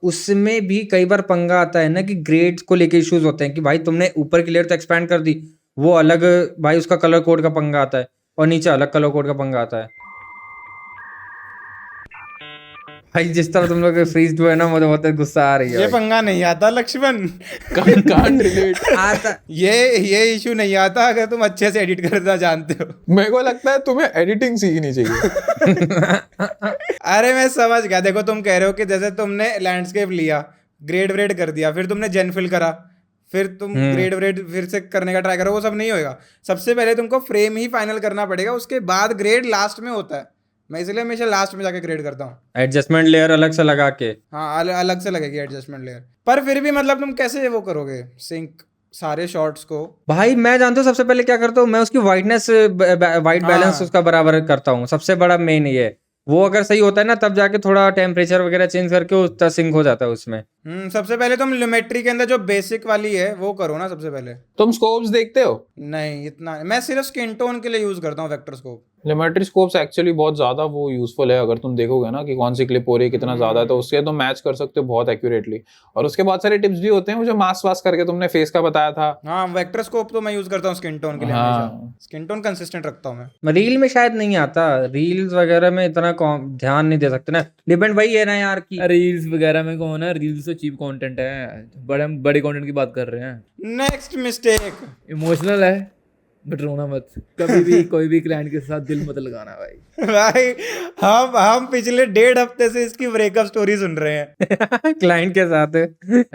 उसमें भी कई बार पंगा आता है ना कि ग्रेड्स को लेके इश्यूज होते हैं कि भाई तुमने ऊपर की लेयर तो एक्सपैंड कर दी, वो अलग भाई उसका कलर कोड का पंगा आता है, और नीचे अलग कलर कोड का पंगा आता है। भाई जिस तरह तुम लोग फ्रीज हुए ना, मुझे बहुत गुस्सा आ रही है ये भाई। पंगा नहीं आता लक्ष्मण, कांट रिलेट। आता ये इशू नहीं आता अगर तुम अच्छे से एडिट करना जानते हो। मेरे को लगता है तुम्हें एडिटिंग सीखनी चाहिए। अरे मैं समझ गया। देखो तुम कह रहे हो कि जैसे तुमने लैंडस्केप लिया, ग्रेड व्रेड कर दिया, फिर तुमने जेनफिल करा, फिर तुम ग्रेड व्रेड फिर से करने का ट्राई करो, वो सब नहीं होएगा। सबसे पहले तुमको फ्रेम ही फाइनल करना पड़ेगा, उसके बाद ग्रेड लास्ट में होता है। मैं इसलिए हमेशा लास्ट में जाके ग्रेड करता हूँ। एडजस्टमेंट लेयर अलग से लगा के, हाँ अलग से लगेगी एडजस्टमेंट लेयर, पर फिर भी मतलब तुम कैसे वो करोगे सिंक सारे शॉट्स को? भाई मैं जानता हूँ सबसे पहले क्या करता हूँ मैं, उसकी वाइटनेस, वाइट बैलेंस उसका बराबर करता हूँ, सबसे बड़ा मेन ये है। वो अगर सही होता है ना, तब जाके थोड़ा टेम्परेचर वगैरह चेंज करके उसका सिंक हो जाता है उसमें। सबसे पहले तुम लिमेट्री के अंदर जो बेसिक वाली है वो करो ना सबसे पहले। तुम स्कोप्स देखते हो? नहीं इतना, मैं सिर्फ स्किन टोन के लिए यूज करता हूँ वेक्टर स्कोप। लिमेट्री स्कोप्स एक्चुअली बहुत ज्यादा वो यूजफुल है। अगर तुम देखोगे ना कि कौन सी क्लिप हो रही है, कितना ज्यादा है, तो उससे तुम मैच कर सकते हो बहुत एक्यूरेटली। और उसके बहुत सारे टिप्स भी होते हैं, वो जो मास्क वास्क करके तुमने फेस का बताया था। हाँ वेक्टर स्कोप तो मैं यूज करता हूँ स्किन टोन के लिए हमेशा। स्किन टोन कंसिस्टेंट रखता हूँ मैं। रील में शायद नहीं आता, रील्स वगैरह में इतना ध्यान नहीं दे सकते ना, डिपेंड वही है ना यार की। रील्स वगैरह में कौन है, रील्स तो चीप कंटेंट है, बड़े कंटेंट की बात कर रहे हैं। नेक्स्ट मिस्टेक, इमोशनल है बट रोना मत, कभी भी कोई भी क्लाइंट के साथ दिल मत लगाना भाई। भाई हम पिछले 1.5 हफ्ते से इसकी ब्रेकअप स्टोरी सुन रहे हैं। क्लाइंट के साथ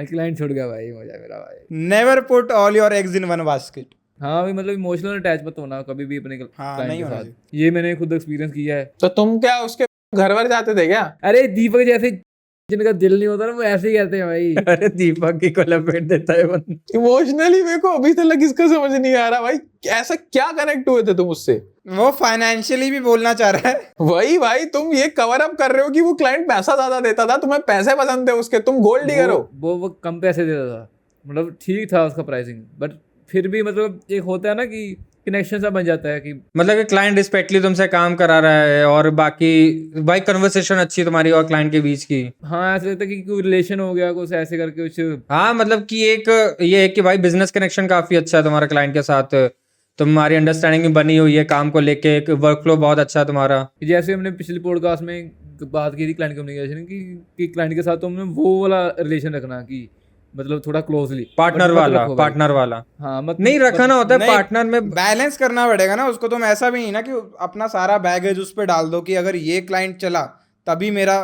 क्लाइंट छूट गया भाई, मजा मेरा भाई। Never put all your eggs in one basket. हाँ भाई, मतलब इमोशनल अटैच मत होना कभी भी अपने हाँ, क्लाइंट नहीं के होना साथ। चाहिए। ये मैंने खुद एक्सपीरियंस किया है। तो तुम क्या उसके घर वर जाते थे क्या? अरे दीपक जैसे जिनका दिल नहीं होता ना, वो ऐसे ही कहते हैं भाई। अरे दीपक की को लपेट देता है बंदा। इमोशनली मेरे को अभी तक इसका समझ नहीं आ रहा भाई, ऐसा क्या कनेक्ट हुए थे तुम उससे? वो फाइनेंशियली भी बोलना चाह रहा है। वही भाई, तुम ये कवर अप कर रहे हो कि वो क्लाइंट पैसा ज्यादा देता था, तुम्हें पैसे पसंद थे उसके, तुम गोल्ड डिगर हो। वो कम पैसे देता था, मतलब ठीक था उसका प्राइसिंग, बट फिर भी मतलब एक होता है ना कि कनेक्शन सा बन जाता है कि मतलब कि क्लाइंट रिस्पेक्टली तुमसे काम करा रहा है और बाकी भाई कन्वर्सेशन अच्छी तुम्हारी और क्लाइंट के बीच की। हाँ ऐसा लगता है कि कोई रिलेशन हो गया कुछ ऐसे करके कुछ। हाँ मतलब कि एक ये है कि भाई बिजनेस कनेक्शन काफी अच्छा है तुम्हारा क्लाइंट के साथ, तुम्हारी अंडरस्टैंडिंग भी बनी हुई है काम को लेके, एक वर्क फ्लो बहुत अच्छा है तुम्हारा। जैसे हमने पिछले पॉडकास्ट में बात की थी क्लाइंट कम्युनिकेशन की क्लाइंट के साथ तो हमने वो वाला रिलेशन रखना कि मतलब थोड़ा क्लोजली पार्टनर वाला हाँ मत नहीं रखना होता है नहीं, पार्टनर में। बैलेंस करना पड़ेगा ना उसको। तुम ऐसा भी नहीं ना कि अपना सारा बैगेज उस पर डाल दो कि अगर ये क्लाइंट चला तभी मेरा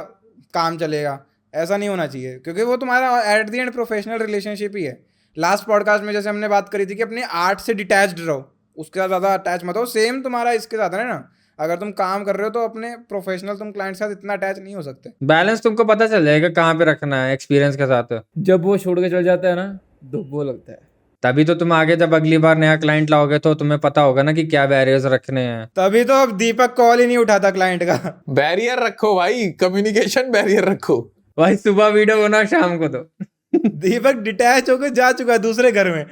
काम चलेगा। ऐसा नहीं होना चाहिए, क्योंकि वो तुम्हारा at the end professional relationship ही है। लास्ट पॉडकास्ट में जैसे हमने बात करी थी कि अपने आर्ट से डिटैच्ड रहो, उसके साथ ज़्यादा अटैच मत हो। सेम तुम्हारा इसके साथ है ना, अगर तुम काम कर रहे हो तो अपने प्रोफेशनल तुम क्लाइंट के साथ इतना अटैच नहीं हो सकते। बैलेंस तुमको पता चल जाएगा कहाँ पे रखना है एक्सपीरियंस के साथ। जब वो छोड़ के चल जाता है ना तो वो लगता है। तभी तो तुम आगे जब अगली बार नया क्लाइंट लाओगे तो तुम्हें पता होगा ना कि क्या बैरियर्स रखने हैं। तभी तो अब दीपक कॉल ही नहीं उठाता क्लाइंट का। बैरियर रखो भाई, कम्युनिकेशन बैरियर रखो। भाई सुबह वीडियो बना शाम को तो दीपक डिटैच होकर जा चुका है दूसरे घर में।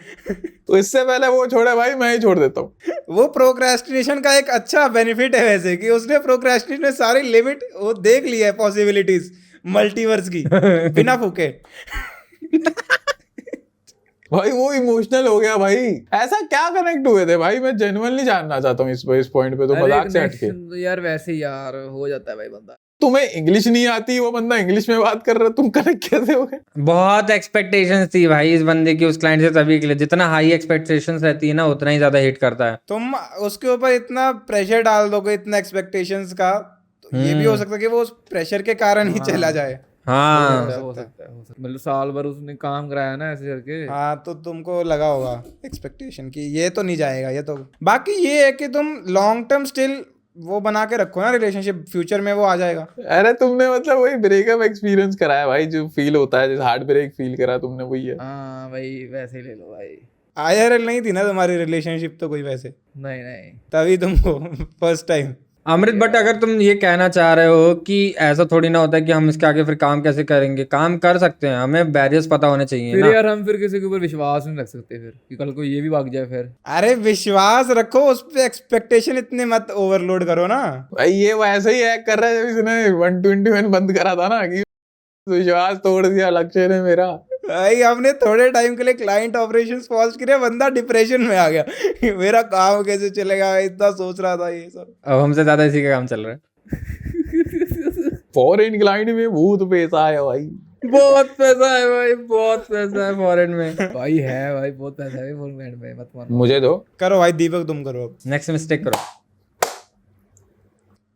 तो इससे पहले वो छोड़े भाई, मैं ही छोड़ देता हूँ। वो प्रोक्रेस्टिनेशन का एक अच्छा बेनिफिट है वैसे, कि उसने प्रोक्रेस्टिनेशन में सारी लिमिट वो देख ली है, पॉसिबिलिटीज मल्टीवर्स की बिना फूके। भाई वो इमोशनल हो गया भाई, ऐसा क्या कनेक्ट हुए थे भाई? मैं जेन्युइनली जानना चाहता हूँ इस पॉइंट पे, तो अरे मजाक से हटके। connection तो यार वैसे ही यार हो जाता है भाई बंदा। तुम्हें इंग्लिश नहीं आती, वो बंदा इंग्लिश में बात कर रहा है, तुम कनेक्ट कैसे हो गए? बहुत एक्सपेक्टेशंस थी भाई इस बंदे की उस क्लाइंट से, तभी के लिए जितना हाई एक्सपेक्टेशंस रहती है ना उतना ही ज्यादा हिट करता है। तुम उसके ऊपर इतना प्रेशर डाल दोगे, इतना एक्सपेक्टेशंस का, तो ये भी हो सकता है कि वो उस प्रेशर के कारण ही चला जाए। हाँ हो सकता है मतलब साल भर उसने काम कराया ना ऐसे करके। हाँ, तो तुमको लगा होगा एक्सपेक्टेशन कि ये तो नहीं जाएगा ये तो। बाकी ये है कि तुम लॉन्ग टर्म स्टिल वो बना के रखो ना रिलेशनशिप, फ्यूचर में वो आ जाएगा। अरे तुमने मतलब वही ब्रेकअप एक्सपीरियंस कराया भाई, जो फील होता है, जैसे हार्ट ब्रेक फील करा तुमने, वही है। हाँ भाई वैसे ही ले लो भाई। IRL नहीं थी ना तुम्हारी रिलेशनशिप तो कोई वैसे, नहीं तभी तुमको फर्स्ट टाइम। अमृत, बट अगर तुम ये कहना चाह रहे हो कि ऐसा थोड़ी ना होता है कि हम इसके आगे फिर काम कैसे करेंगे, काम कर सकते हैं, हमें बैरियर्स पता होने चाहिए फिर ना। यार हम फिर किसी के ऊपर विश्वास नहीं रख सकते फिर कि कल को ये भी भाग जाए फिर। अरे विश्वास रखो उस पे, एक्सपेक्टेशन इतने मत ओवरलोड करो ना। भाई ये वैसे ही एक्ट कर रहा है जब इसने 121 बंद करा था ना, कि विश्वास तोड़ दिया लक्ष्य ने मेरा। भाई हमने थोड़े टाइम के लिए क्लाइंट ऑपरेशंस पॉज किया, बंदा डिप्रेशन में आ गया। मेरा काम कैसे चलेगा, इतना सोच रहा था ये सब। अब हमसे ज्यादा इसी का काम चल रहा है। फॉरेन क्लाइंट में भूत पैसा आया भाई। बहुत पैसा है भाई, बहुत पैसा है फॉरेन में। भाई है भाई बहुत पैसा है फॉरमेट में, मत मानो। मुझे दो। करो भाई दीपक, तुम करो अब। नेक्स्ट मिस्टेक करो।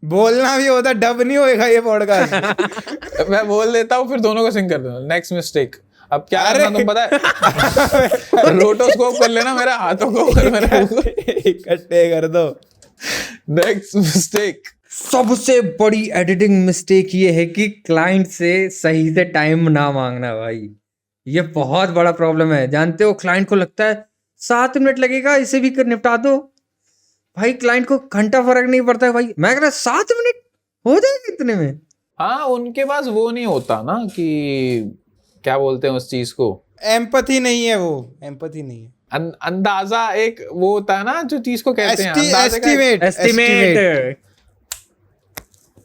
बोलना भी होता, डब नहीं होएगा ये पॉडकास्ट। मैं बोल देता हूँ फिर दोनों को सिंग कर देना। Next mistake. अब क्या करना तुम पता है? रोटोस्कोप कर लेना मेरे हाथों को और मेरे मुंह को। इकट्ठे कर दो। Next mistake. सबसे बड़ी एडिटिंग मिस्टेक ये है कि क्लाइंट से सही से टाइम ना मांगना भाई, ये बहुत बड़ा प्रॉब्लम है। जानते हो क्लाइंट को लगता है 7 मिनट लगेगा इसे भी कर निपटा दो, भाई क्लाइंट को घंटा फर्क नहीं पड़ता है भाई। मैं कह रहा 7 मिनट हो जाएगा इतने में। हाँ, उनके पास वो नहीं होता ना कि क्या बोलते हैं उस चीज को, एम्पैथी नहीं है, वो एम्पैथी नहीं है। अंदाजा एक वो होता है ना जो चीज को कहते हैं अंदाजे का। एस्टिमेट।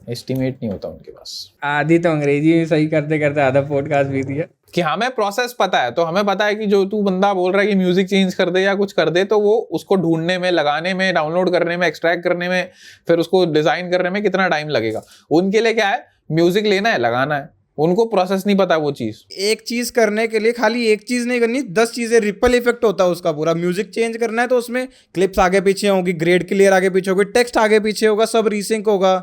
एस्टिमेट नहीं होता उनके पास। आधी तो अंग्रेजी में सही करते करते आधा पॉडकास्ट भी दिया कि हमें प्रोसेस पता है, तो हमें पता है कि जो तू बंदा बोल रहा है कि म्यूजिक चेंज कर दे या कुछ कर दे, तो वो उसको ढूंढने में, लगाने में, डाउनलोड करने में, एक्सट्रैक्ट करने में, फिर उसको डिजाइन करने में कितना टाइम लगेगा। उनके लिए क्या है, म्यूजिक लेना है, लगाना है, उनको प्रोसेस नहीं पता वो चीज। एक चीज करने के लिए खाली एक चीज नहीं करनी, 10 चीजें, रिपल इफेक्ट होता है उसका पूरा। म्यूजिक चेंज करना है तो उसमें क्लिप्स आगे पीछे होगी, ग्रेड क्लियर आगे पीछे होगी, टेक्स्ट आगे पीछे होगा, सब रीसिंक होगा।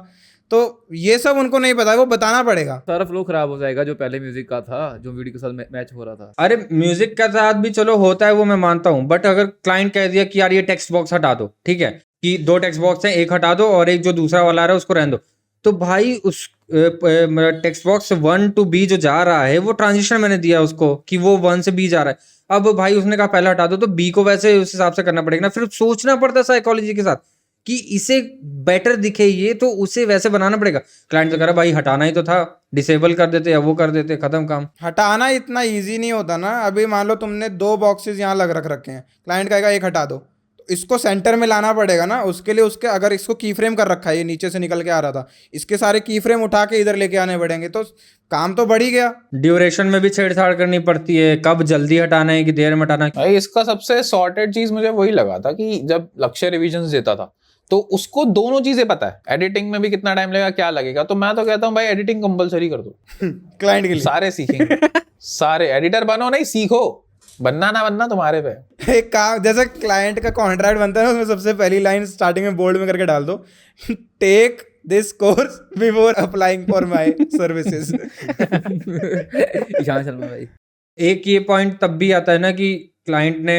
तो ये सब उनको नहीं पता है, वो बताना पड़ेगा। सारा फ्लो खराब हो जाएगा जो पहले म्यूजिक का था, जो वीडियो के साथ मैच हो रहा था। अरे म्यूजिक का साथ भी चलो होता है, वो मैं मानता हूँ, बट अगर क्लाइंट कह दिया कि यार ये टेक्स्ट बॉक्स हटा दो, ठीक है, कि 2 टेक्स्ट बॉक्स हैं, एक हटा दो और एक जो दूसरा वाला आ रहा है उसको रहने दो, तो भाई उस टेक्स्ट बॉक्स 1 to B जो जा रहा है वो ट्रांजिशन मैंने दिया उसको कि वो 1 से B जा रहा है। अब भाई उसने कहा पहले हटा दो, तो B को वैसे उस हिसाब से करना पड़ेगा ना, फिर सोचना पड़ता है साइकोलॉजी के साथ कि इसे बेटर दिखे ये, तो उसे वैसे बनाना पड़ेगा। क्लाइंट तो कह रहा भाई हटाना ही तो था, डिसेबल कर देते या वो कर देते, खत्म काम। हटाना इतना इजी नहीं होता ना। अभी मान लो तुमने 2 बॉक्सेस यहाँ रख रखे हैं, क्लाइंट कहेगा एक हटा दो, तो इसको सेंटर में लाना पड़ेगा ना। उसके लिए उसके अगर इसको की फ्रेम कर रखा है, ये नीचे से निकल के आ रहा था, इसके सारे की फ्रेम उठा के इधर लेके आने पड़ेंगे, तो काम तो बढ़ ही गया। ड्यूरेशन में भी छेड़छाड़ करनी पड़ती है, कब जल्दी हटाना है कि देर में हटाना है। भाई इसका सबसे सॉर्टेड चीज मुझे वही लगा था कि जब लक्ष्य रिविजन्स देता था तो उसको दोनों चीजें पता है, एडिटिंग में भी कितना टाइम लगेगा, क्या लगेगा। तो मैं तो कहता हूँ भाई एडिटिंग कंपलसरी कर दो क्लाइंट के लिए सारे सीखेंगे। सारे एडिटर बनो, नहीं सीखो, बनना ना बनना तुम्हारे पे। एक काम, जैसे क्लाइंट का कॉन्ट्रैक्ट बनता है ना, उसमें सबसे पहली लाइन स्टार्टिंग में बोल्ड में करके डाल दो, take this course before applying for my services. Ishan Sharma भाई। एक ये पॉइंट तब भी आता है ना कि क्लाइंट ने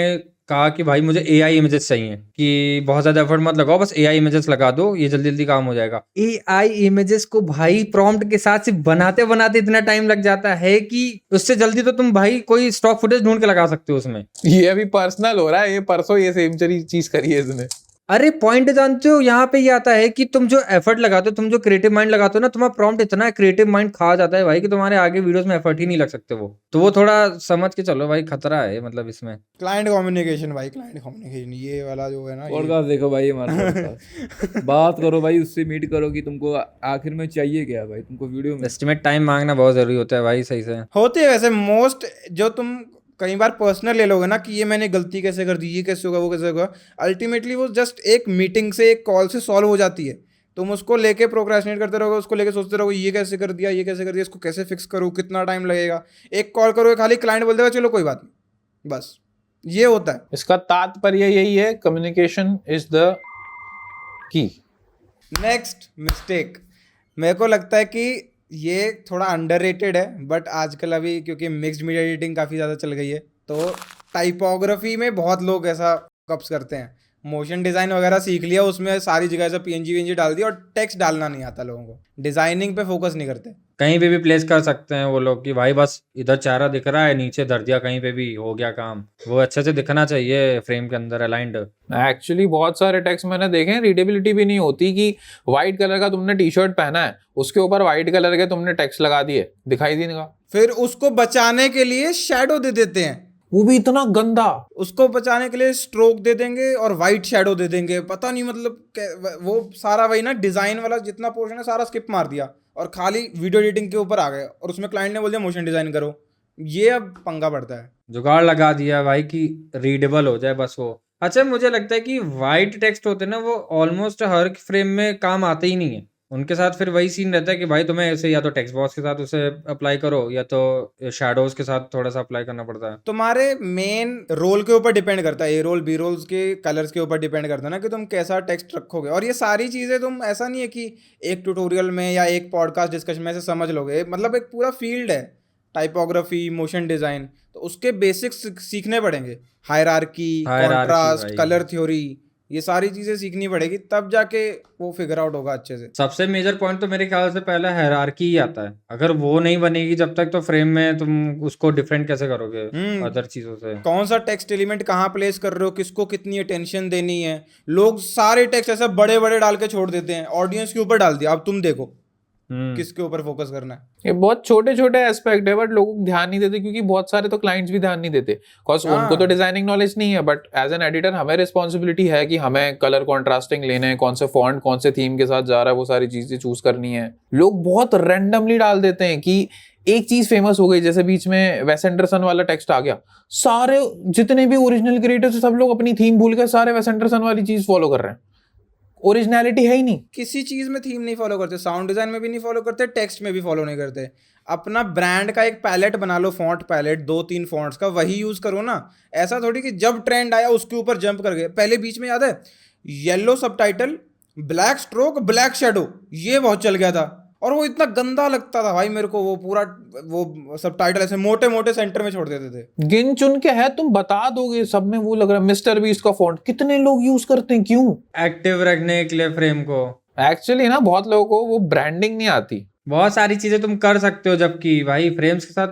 कहा कि भाई मुझे एआई इमेजेस चाहिए, कि बहुत ज्यादा एफर्ट मत लगाओ, बस एआई इमेजेस लगा दो, ये जल्दी जल्दी काम हो जाएगा। एआई इमेजेस को भाई प्रॉम्प्ट के साथ सिर्फ बनाते बनाते इतना टाइम लग जाता है कि उससे जल्दी तो तुम भाई कोई स्टॉक फुटेज ढूंढ के लगा सकते हो उसमें। ये अभी पर्सनल हो रहा है, ये परसों ये सेम चीज करी है इसने। अरे पॉइंट जानते हो, यहाँ पे ये आता है कि तुम जो एफर्ट लगाते हो, तुम जो क्रिएटिव माइंड लगाते हो ना, तुम्हारा प्रॉम्प्ट इतना क्रिएटिव माइंड खा जाता है भाई कि तुम्हारे आगे वीडियोस में एफर्ट ही नहीं लग सकते वो। तो वो थोड़ा समझ के चलो भाई, खतरा है मतलब इसमें। क्लाइंट कम्युनिकेशन भाई, क्लाइंट कम्युनिकेशन ये वाला जो है ना, पॉडकास्ट देखो भाई हमारे podcast। बात करो भाई, उससे मीट करो कि तुमको आखिर में चाहिए क्या भाई, तुमको वीडियो में। एस्टिमेट टाइम मांगना बहुत जरूरी होता है भाई, सही से। होती है वैसे मोस्ट। जो तुम कई बार पर्सनल ले लोगे ना कि ये मैंने गलती कैसे कर दी, ये कैसे होगा, वो कैसे होगा, अल्टीमेटली वो जस्ट एक मीटिंग से, एक कॉल से सॉल्व हो जाती है। तुम उसको लेके प्रोक्रेस्टिनेट करते रहोगे, उसको लेके सोचते रहोगे ये कैसे कर दिया, ये कैसे कर दिया, इसको कैसे फिक्स करूँ, कितना टाइम लगेगा। एक कॉल करोगे खाली, क्लाइंट बोल देगा चलो कोई बात नहीं, बस ये होता है। इसका तात्पर्य यही है, communication is the key. Next mistake, मेरे को लगता है कि ये थोड़ा अंडररेटेड है, बट आजकल अभी क्योंकि मिक्स्ड मीडिया एडिटिंग काफ़ी ज़्यादा चल गई है, तो टाइपोग्राफी में बहुत लोग ऐसा कप्स करते हैं। मोशन डिज़ाइन वगैरह सीख लिया, उसमें सारी जगह से पीएनजी डाल दिया और टेक्स्ट डालना नहीं आता लोगों को, डिज़ाइनिंग पे फोकस नहीं करते। कहीं पे भी प्लेस कर सकते हैं वो लोग कि भाई बस इधर चेहरा दिख रहा है, नीचे धर दिया, कहीं पे भी हो गया काम। वो अच्छे से दिखना चाहिए फ्रेम के अंदर अलाइंड। एक्चुअली बहुत सारे टेक्स्ट मैंने देखे हैं, रीडेबिलिटी भी नहीं होती कि व्हाइट कलर का तुमने टी शर्ट पहना है, उसके ऊपर व्हाइट कलर के तुमने टेक्स्ट लगा दिए, दिखाई नहीं देगा। फिर उसको बचाने के लिए शैडो दे देते हैं, वो भी इतना गंदा। उसको बचाने के लिए स्ट्रोक दे देंगे और वाइट शैडो दे देंगे, पता नहीं मतलब वो सारा वही ना, डिजाइन वाला जितना पोर्शन है सारा स्किप मार दिया और खाली वीडियो एडिटिंग के ऊपर आ गए, और उसमें क्लाइंट ने बोल दिया मोशन डिजाइन करो। ये अब पंगा पड़ता है, जुगाड़ लगा दिया भाई कि रीडेबल हो जाए बस वो। अच्छा मुझे लगता है कि वाइट टेक्स्ट होते हैं ना, वो ऑलमोस्ट हर फ्रेम में काम आते ही नहीं है। उनके साथ फिर वही सीन रहता है कि भाई तुम्हें ऐसे या तो टेक्स्ट बॉक्स के साथ उसे अप्लाई करो, या तो शैडोज के साथ थोड़ा सा अप्लाई करना पड़ता है। तुम्हारे मेन रोल के ऊपर डिपेंड करता है, ए रोल बी रोल्स के कलर्स के ऊपर डिपेंड करता है ना कि तुम कैसा टेक्स्ट रखोगे। और ये सारी चीज़ें तुम ऐसा नहीं है कि एक ट्यूटोरियल में या एक पॉडकास्ट डिस्कशन में से समझ लोगे, मतलब एक पूरा फील्ड है, टाइपोग्राफी, मोशन डिज़ाइन, तो उसके बेसिक्स सीखने पड़ेंगे। हायरार्की, कॉन्ट्रास्ट, भाई। कलर थ्योरी, ये सारी चीज़ें सीखनी पड़ेगी, तब जाके वो फिगर आउट होगा अच्छे से। सबसे मेजर पॉइंट तो मेरे ख्याल से पहला हायरार्की ही आता है। अगर वो नहीं बनेगी जब तक, तो फ्रेम में तुम उसको डिफरेंट कैसे करोगे अदर चीजों से। कौन सा टेक्स्ट एलिमेंट कहाँ प्लेस कर रहे हो, किसको कितनी अटेंशन देनी है। लोग सारे टेक्स्ट ऐसे बड़े बड़े डाल के छोड़ देते हैं, ऑडियंस के ऊपर डाल दिया, अब तुम देखो किसके ऊपर फोकस करना है। ये बहुत छोटे छोटे एस्पेक्ट है, बट लोग ध्यान नहीं देते, क्योंकि बहुत सारे तो क्लाइंट्स भी ध्यान नहीं देते, बिकॉज उनको तो डिजाइनिंग नॉलेज नहीं है। बट एज एन एडिटर हमें रिस्पॉन्सिबिलिटी है कि हमें कलर कॉन्ट्रास्टिंग लेने हैं, कौन से फॉन्ट कौन से थीम के साथ जा रहा है, वो सारी चीजें चूज करनी है। लोग बहुत रैंडमली डाल देते हैं कि एक चीज फेमस हो गई, जैसे बीच में वेस एंडरसन वाला टेक्स्ट आ गया, सारे जितने भी ओरिजिनल क्रिएटर्स सब लोग अपनी थीम भूल के सारे वेस एंडरसन वाली चीज फॉलो कर रहे हैं। ओरिजिनलिटी है ही नहीं, किसी चीज में थीम नहीं फॉलो करते, साउंड डिजाइन में भी नहीं फॉलो करते, टेक्स्ट में भी फॉलो नहीं करते। अपना ब्रांड का एक पैलेट बना लो, फॉन्ट पैलेट 2-3 फॉन्ट्स का, वही यूज करो ना। ऐसा थोड़ी कि जब ट्रेंड आया उसके ऊपर जंप कर गए। पहले बीच में याद है yellow subtitle black stroke black shadow ये बहुत चल गया था, और वो इतना गंदा लगता था भाई मेरे को, वो पूरा वो सब टाइटल ऐसे मोटे मोटे सेंटर में छोड़ देते थे। गिन चुन के है, तुम बता दोगे सब में वो लग रहा है। मिस्टर बीस्ट का फॉन्ट कितने लोग यूज करते हैं, क्यों? एक्टिव रखने के लिए फ्रेम को। एक्चुअली ना बहुत लोगों को वो ब्रांडिंग नहीं आती। बहुत सारी चीजें तुम कर सकते हो, जबकि भाई फ्रेम्स के साथ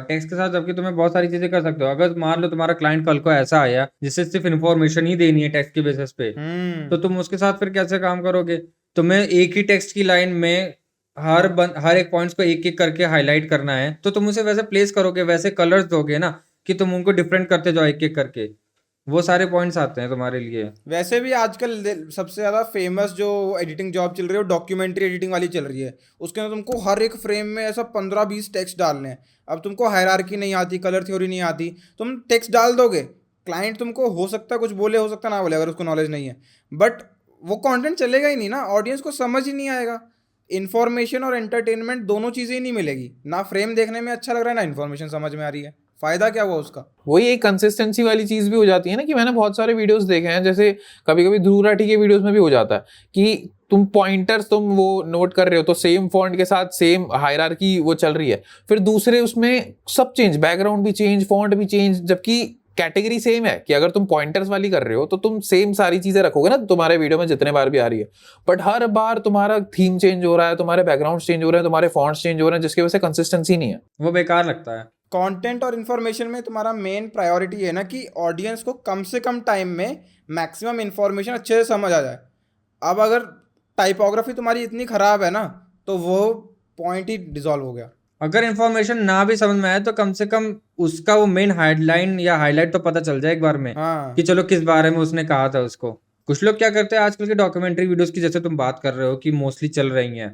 टेक्स्ट के साथ, जबकि तुम्हें बहुत सारी चीजें कर सकते हो। अगर मान लो तुम्हारा क्लाइंट कल को ऐसा आया जिससे सिर्फ इन्फॉर्मेशन ही देनी है टेक्स्ट के बेसिस पे, तो तुम उसके साथ फिर कैसे काम करोगे? तुम्हें एक ही टेक्स्ट की लाइन में हर एक पॉइंट्स को एक एक करके हाईलाइट करना है, तो तुम उसे वैसे प्लेस करोगे, वैसे कलर्स दोगे ना कि तुम उनको डिफरेंट करते जाओ एक एक करके, वो सारे पॉइंट्स आते हैं तुम्हारे लिए। वैसे भी आजकल सबसे ज़्यादा फेमस जो एडिटिंग जॉब चल रही है वो डॉक्यूमेंट्री एडिटिंग वाली चल रही है। उसके अंदर तुमको हर एक फ्रेम में ऐसा 15-20 टेक्स्ट डालने हैं। अब तुमको हायरार्की नहीं आती, कलर थ्योरी नहीं आती, तुम टेक्स्ट डाल दोगे, क्लाइंट तुमको हो सकता है कुछ बोले, हो सकता ना बोले अगर उसको नॉलेज नहीं है, बट वो कंटेंट चलेगा ही नहीं ना, ऑडियंस को समझ ही नहीं आएगा। इन्फॉर्मेशन और एंटरटेनमेंट दोनों चीज़ें ही नहीं मिलेगी, ना फ्रेम देखने में अच्छा लग रहा है ना इन्फॉर्मेशन समझ में आ रही है, फायदा क्या हुआ उसका? वही एक कंसिस्टेंसी वाली चीज भी हो जाती है ना, कि मैंने बहुत सारे वीडियोस देखे हैं, जैसे कभी कभी ध्रुव राठी के वीडियोस में भी हो जाता है कि तुम पॉइंटर्स तुम वो नोट कर रहे हो तो सेम फॉन्ट के साथ सेम हायरार्की वो चल रही है, फिर दूसरे उसमें सब चेंज, बैकग्राउंड भी चेंज, फॉन्ट भी चेंज, जबकि कैटेगरी सेम है कि अगर तुम पॉइंटर्स वाली कर रहे हो तो तुम सेम सारी चीजें रखोगे ना तुम्हारे वीडियो में जितने बार भी आ रही है, बट हर बार तुम्हारा थीम चेंज हो रहा है, तुम्हारे बैकग्राउंड चेंज हो रहे हैं, तुम्हारे फॉन्ट्स चेंज हो रहे हैं, जिसकी वजह से कंसिस्टेंसी नहीं है। वो बेकार लगता है। कंटेंट और इन्फॉर्मेशन में तुम्हारा मेन प्रायोरिटी है ना कि ऑडियंस को कम से कम टाइम में मैक्सिमम इन्फॉर्मेशन अच्छे से समझ आ जाए। अब अगर टाइपोग्राफी तुम्हारी इतनी ख़राब है ना तो वो पॉइंट ही डिसॉल्व हो गया। अगर इन्फॉर्मेशन ना भी समझ में आए तो कम से कम उसका वो मेन हेडलाइन या हाईलाइट तो पता चल जाए एक बार में, हाँ कि चलो किस बारे में उसने कहा था उसको। कुछ लोग क्या करते हैं आजकल के डॉक्यूमेंट्री वीडियोस की, जैसे तुम बात कर रहे हो कि मोस्टली चल रही हैं,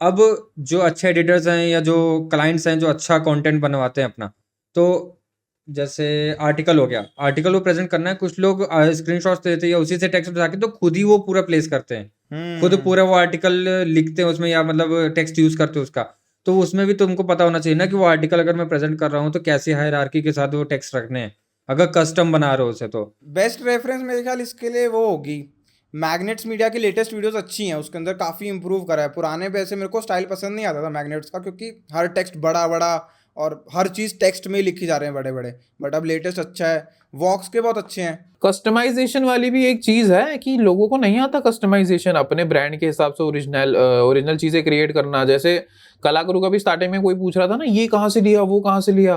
अब जो अच्छे एडिटर्स हैं या जो क्लाइंट्स हैं जो अच्छा कंटेंट बनवाते हैं अपना, तो जैसे आर्टिकल हो गया, आर्टिकल वो प्रेजेंट करना है, कुछ लोग स्क्रीनशॉट्स देते हैं या उसी से टेक्स्ट उठा के तो खुद ही वो पूरा प्लेस करते हैं, खुद पूरा वो आर्टिकल लिखते हैं उसमें, या मतलब टेक्स्ट यूज करते हैं उसका। तो उसमें भी तुमको पता होना चाहिए ना कि वो आर्टिकल अगर मैं प्रेजेंट कर रहा हूँ तो कैसे हायरार्की के साथ वो टेक्स्ट रखने हैं, अगर कस्टम बना रहे हो उसे तो। बेस्ट रेफरेंस मेरे ख्याल इसके लिए वो होगी, मैग्नेट्स मीडिया की लेटेस्ट वीडियोस अच्छी हैं, उसके अंदर काफ़ी इंप्रूव करा है। पुराने पे ऐसे मेरे को स्टाइल पसंद नहीं आता था मैग्नेट्स का, क्योंकि हर टेक्स्ट बड़ा बड़ा और हर चीज़ टेक्स्ट में ही लिखी जा रहे हैं बड़े बड़े, बट अब लेटेस्ट अच्छा है। वॉक्स के बहुत अच्छे हैं। कस्टमाइजेशन वाली भी एक चीज है कि लोगों को नहीं आता कस्टमाइजेशन, अपने ब्रांड के हिसाब से ओरिजिनल चीजें क्रिएट करना। जैसे कलाकारों का भी स्टार्टिंग में कोई पूछ रहा था ना, ये कहाँ से लिया, वो कहाँ से लिया,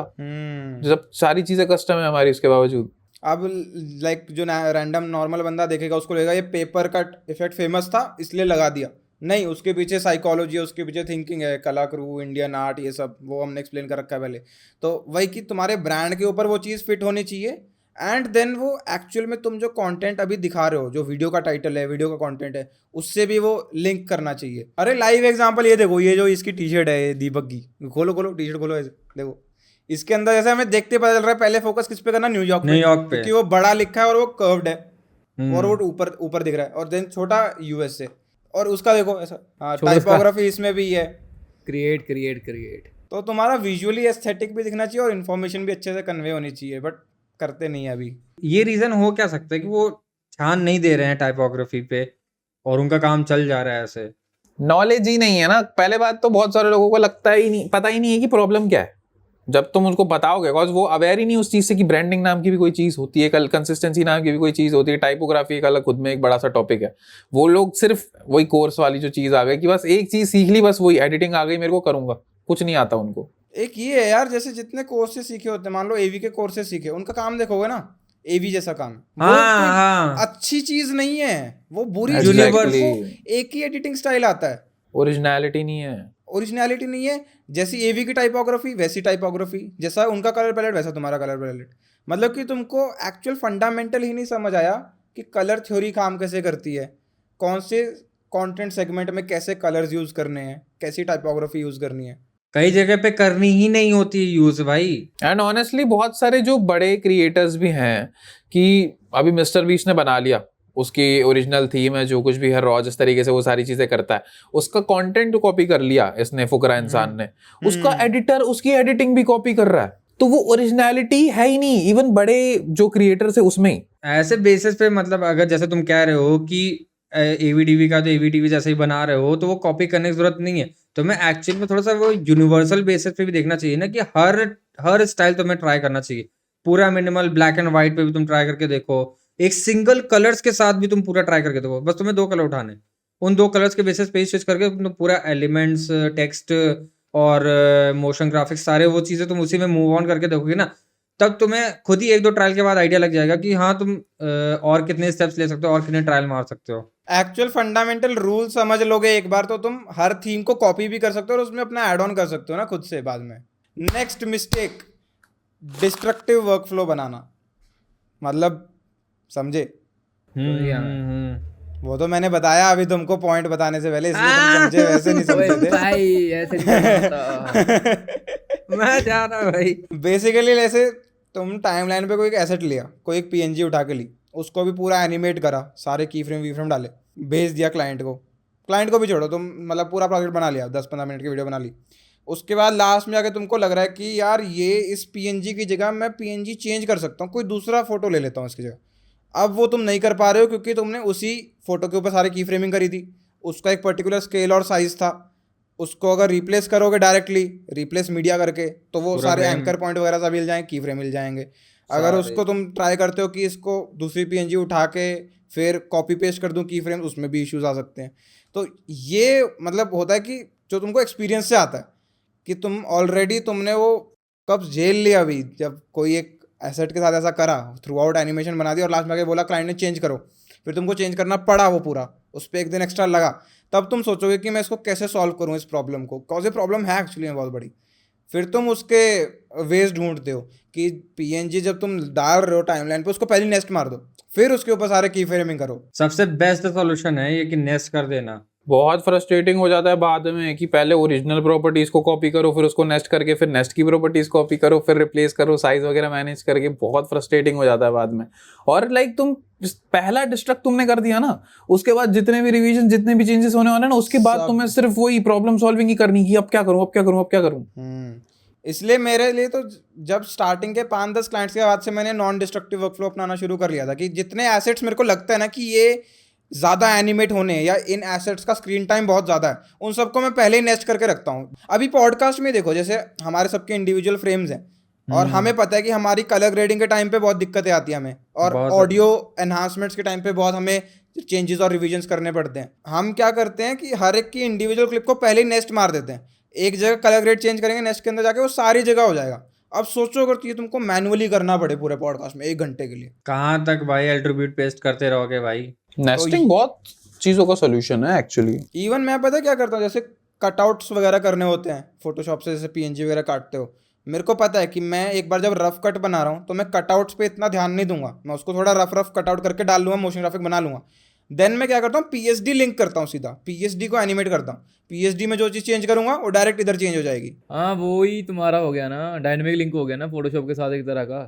जब सारी चीजें कस्टम है हमारी उसके बावजूद। अब लाइक जो रैंडम नॉर्मल बंदा देखेगा उसको लगेगा ये पेपर कट इफेक्ट फेमस था इसलिए लगा दिया, नहीं, उसके पीछे साइकोलॉजी है, उसके पीछे थिंकिंग है, कलाकारू, इंडियन आर्ट, ये सब वो हमने एक्सप्लेन कर रखा है पहले। तो वही कि तुम्हारे ब्रांड के ऊपर वो चीज़ फिट होनी चाहिए, एंड देन वो एक्चुअल में तुम जो कंटेंट अभी दिखा रहे हो, जो वीडियो का टाइटल है, वीडियो का कंटेंट है, उससे भी वो लिंक करना चाहिए। अरे लाइव एग्जांपल ये देखो, ये जो इसकी टी शर्ट है दीपक की, खोलो खोलो टी शर्ट खोलो, ऐसे देखो, इसके अंदर जैसे हमें देखते पता चल रहा है, पहले फोकस किस पे करना, न्यूयॉर्क पे, क्योंकि वो बड़ा लिखा है और वो कर्व्ड है और वो ऊपर ऊपर दिख रहा है, और देन छोटा यूएस से, और उसका देखो ऐसा, हाँ, टाइपोग्राफी इसमें भी है, क्रिएट। तो तुम्हारा विजुअली एस्थेटिक भी दिखना चाहिए और इन्फॉर्मेशन भी अच्छे से कन्वे होनी चाहिए, बट करते नहीं है अभी। ये रीजन हो क्या सकता है कि वो ध्यान नहीं दे रहे हैं टाइपोग्राफी पे और उनका काम चल जा रहा है ऐसे? नॉलेज ही नहीं है ना। पहले बात तो बहुत सारे लोगों को लगता ही नहीं, पता ही नहीं है कि प्रॉब्लम क्या है। जब तुम उसको बताओगे, बिकॉज वो अवेयर ही नहीं उस चीज से कि ब्रांडिंग नाम की भी कोई चीज होती है, कल कंसिस्टेंसी नाम की भी कोई चीज होती है, टाइपोग्राफी एक अलग खुद में एक बड़ा सा टॉपिक है। वो लोग सिर्फ वही कोर्स वाली जो चीज आ गई कि बस एक चीज सीख ली, बस वही एडिटिंग आ गई, मेरे को करूंगा, कुछ नहीं आता उनको। एक ये है यार, जैसे जितने कोर्सेज सीखे होते हैं, मान लो एवी के कोर्सेज सीखे, उनका काम देखोगे ना, एवी जैसा काम, वो कोई अच्छी चीज नहीं है, वो बुरी चीज है, वो एक ही एडिटिंग स्टाइल आता है, ओरिजिनलिटी नहीं है, ओरिजिनलिटी नहीं है। जैसी एवी की टाइपोग्राफी वैसी टाइपोग्राफी, जैसा उनका कलर पैलेट वैसा तुम्हारा कलर पैलेट, मतलब कि तुमको एक्चुअल फंडामेंटल ही नहीं समझ आया कि कलर थ्योरी काम कैसे करती है, कौन से कंटेंट सेगमेंट में कैसे कलर्स यूज करने हैं, कैसी टाइपोग्राफी यूज करनी है। कई जगह पे करनी ही नहीं होती यूज भाई। एंड ऑनेस्टली बहुत सारे जो बड़े क्रिएटर्स भी हैं, कि अभी मिस्टर बीस्ट ने बना लिया, उसकी ओरिजिनल थीम है, जो कुछ भी है रॉ, जिस तरीके से वो सारी चीजें करता है, उसका कंटेंट कॉपी कर लिया इसने, फुकरा इंसान ने, उसका एडिटर उसकी एडिटिंग भी कॉपी कर रहा है, तो वो ओरिजिनलिटी है ही नहीं, इवन बड़े जो क्रिएटर्स है उसमें ही। ऐसे बेसिस पे, मतलब अगर जैसे तुम कह रहे हो कि एवीडीवी का तो एवीडीवी जैसे ही बना रहे हो, तो वो कॉपी करने की जरूरत नहीं है। तुम्हें एक्चुअल में थोड़ा सा वो यूनिवर्सल बेसिस पे भी देखना चाहिए ना, कि हर स्टाइल तुम्हें ट्राई करना चाहिए। पूरा मिनिमल ब्लैक एंड व्हाइट पे भी तुम ट्राई करके देखो, एक सिंगल कलर्स के साथ भी तुम पूरा ट्राई करके देखो। बस तुम्हें 2 कलर उठाने, उन 2 कलर्स के बेसिस पे स्विच करके तुम पूरा एलिमेंट्स, टेक्स्ट और मोशन ग्राफिक्स, सारे वो चीजें तुम उसी में मूव ऑन करके देखोगे ना, तब तुम्हें खुद ही 1-2 ट्रायल के बाद आइडिया लग जाएगा कि हाँ, तुम और कितने स्टेप्स ले सकते हो और कितने ट्रायल मार सकते हो। एक्चुअल फंडामेंटल रूल समझ लोगे एक बार, तो तुम हर थीम को कॉपी भी कर सकते हो और उसमें अपना ऐड ऑन कर सकते हो ना खुद से बाद में। नेक्स्ट मिस्टेक, डिस्ट्रक्टिव वर्कफ्लो बनाना। मतलब समझे? वो तो मैंने बताया अभी तुमको पॉइंट बताने से पहले, इसलिए तुम समझे, वैसे नहीं ओए समझे थे। भाई ऐसे नहीं करना होता। मैं जा रहा भाई। बेसिकली जैसे तुम टाइमलाइन पे कोई एक एसेट लिया, कोई एक पीएनजी उठा के ली, उसको भी पूरा एनिमेट करा, सारे की फ्रेम वी फ्रेम डाले, भेज दिया क्लाइंट को भी छोड़ो तुम, मतलब पूरा प्रोजेक्ट बना लिया, 10-15 मिनट की वीडियो बना ली। उसके बाद लास्ट में जाके तुमको लग रहा है कि यार ये इस पीएनजी की जगह मैं पीएनजी चेंज कर सकता हूँ, कोई दूसरा फोटो ले लेता हूँ इसकी जगह। अब वो तुम नहीं कर पा रहे हो क्योंकि तुमने उसी फोटो के ऊपर सारे की फ्रेमिंग करी थी, उसका एक पर्टिकुलर स्केल और साइज था। उसको अगर रिप्लेस करोगे डायरेक्टली, रिप्लेस मीडिया करके, तो वो पूरा सारे frame। एंकर पॉइंट वगैरह सब मिल जाएंगे, की फ्रेम मिल जाएंगे। अगर सारे। उसको तुम ट्राई करते हो कि इसको दूसरी पीएनजी उठा के फिर कॉपी पेस्ट कर दूं की फ्रेम, उसमें भी इश्यूज आ सकते हैं। तो ये मतलब होता है कि जो तुमको एक्सपीरियंस से आता है कि तुम ऑलरेडी तुमने वो कब झेल लिया, अभी जब कोई एक एसेट के साथ ऐसा करा, थ्रू आउट एनिमेशन बना दी और लास्ट में आके बोला क्लाइंट ने चेंज करो, फिर तुमको चेंज करना पड़ा वो पूरा, उस पर 1 दिन एक्स्ट्रा लगा, तब तुम सोचोगे कि मैं इसको कैसे सॉल्व करूँ इस प्रॉब्लम को, कौन सी प्रॉब्लम है एक्चुअली में बहुत बड़ी। फिर तुम उसके वेज ढूंढते हो कि पीएनजी जब तुम डाल रहे हो टाइमलाइन पे, उसको पहले नेस्ट मार दो, फिर उसके ऊपर सारे की फ्रेमिंग करो। सबसे बेस्ट सॉल्यूशन है ये कि नेस्ट कर देना। बहुत फ्रस्ट्रेटिंग हो जाता है बाद में कि पहले ओरिजिनल प्रॉपर्टीज को कॉपी करो, फिर उसको नेस्ट करके फिर नेस्ट की प्रॉपर्टीज कॉपी करो, फिर रिप्लेस करो, साइज वगैरह मैनेज करके, बहुत फ्रस्ट्रेटिंग हो जाता है बाद में। और लाइक तुम पहला डिस्ट्रक्ट तुमने कर दिया ना, उसके बाद जितने भी रिवीजन, जितने भी चेंजेस होने वाले ना, उसके बाद तुम्हें सिर्फ वही प्रॉब्लम सॉल्विंग ही करनी कि अब क्या करूं, अब क्या करूं, अब क्या करूं। इसलिए मेरे लिए तो जब स्टार्टिंग के 5-10 क्लाइंट्स के बाद से मैंने नॉन डिस्ट्रक्टिव वर्कफ्लो अपनाना शुरू कर लिया था कि जितने एसेट्स मेरे को लगता है ना कि ये ज़्यादा एनिमेट होने हैं या इन एसेट्स का स्क्रीन टाइम बहुत ज़्यादा है, उन सबको मैं पहले ही नेस्ट करके रखता हूँ। अभी पॉडकास्ट में देखो, जैसे हमारे सबके इंडिविजुअल फ्रेम्स हैं और हमें पता है कि हमारी कलर ग्रेडिंग के टाइम पे बहुत दिक्कतें आती है हमें, और ऑडियो एनहांसमेंट्स के टाइम पे बहुत हमें चेंजेस और रिविजन्स करने पड़ते हैं। हम क्या करते हैं कि हर एक की इंडिविजुअल क्लिप को पहले ही नेस्ट मार देते हैं, एक जगह कलर ग्रेड चेंज करेंगे, नेक्स्ट के अंदर जाके वो सारी जगह हो जाएगा। अब सोचो अगर ये तुमको मैनुअली करना पड़े पूरे पॉडकास्ट में 1 घंटे के लिए, कहाँ तक भाई एट्रीब्यूट पेस्ट करते रहोगे भाई। नेस्टिंग बहुत चीजों का सोल्यूशन है एक्चुअली। इवन मैं पता है क्या करता हूँ, जैसे कटआउट्स वगैरह करने होते हैं फोटोशॉप से, जैसे पीएनजी वगैरह काटते हो, मेरे को पता है कि मैं एक बार जब रफ कट बना रहा हूँ तो मैं कटआउट्स पे इतना ध्यान नहीं दूंगा, मैं उसको थोड़ा रफ कटआउट करके डाल लूँगा, मोशन ग्राफिक बना लूँगा। देन मैं क्या करता हूँ, पीएसडी लिंक करता हूँ, सीधा पीएसडी को एनिमेट करता हूँ। पीएसडी में जो चीज़ चेंज करूंगा वो डायरेक्ट इधर चेंज हो जाएगी। हाँ वो ही तुम्हारा हो गया ना, डायनेमिक लिंक हो गया ना फोटोशॉप के साथ एक तरह का,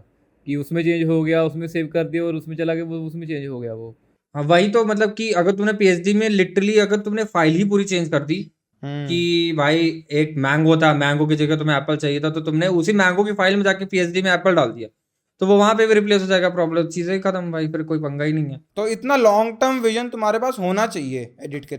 कि उसमें चेंज हो गया, उसमें सेव कर दिया और उसमें चला गया, वो उसमें चेंज हो गया वो। हाँ वही तो, मतलब कि अगर तूने पीएचडी में लिटरली अगर तुमने फाइल ही पूरी चेंज कर दी कि भाई एक मैंगो था, मैंगो की जगह तुम्हें एप्पल चाहिए था, तो तुमने उसी मैंगो की फाइल में जाके पीएचडी में एप्पल डाल दिया, तो वो वहां पे भी रिप्लेस हो जाएगा, प्रॉब्लम चीजें खत्म भाई, फिर कोई पंगा ही नहीं है। तो इतना लॉन्ग टर्म विजन तुम्हारे पास होना चाहिए एडिट के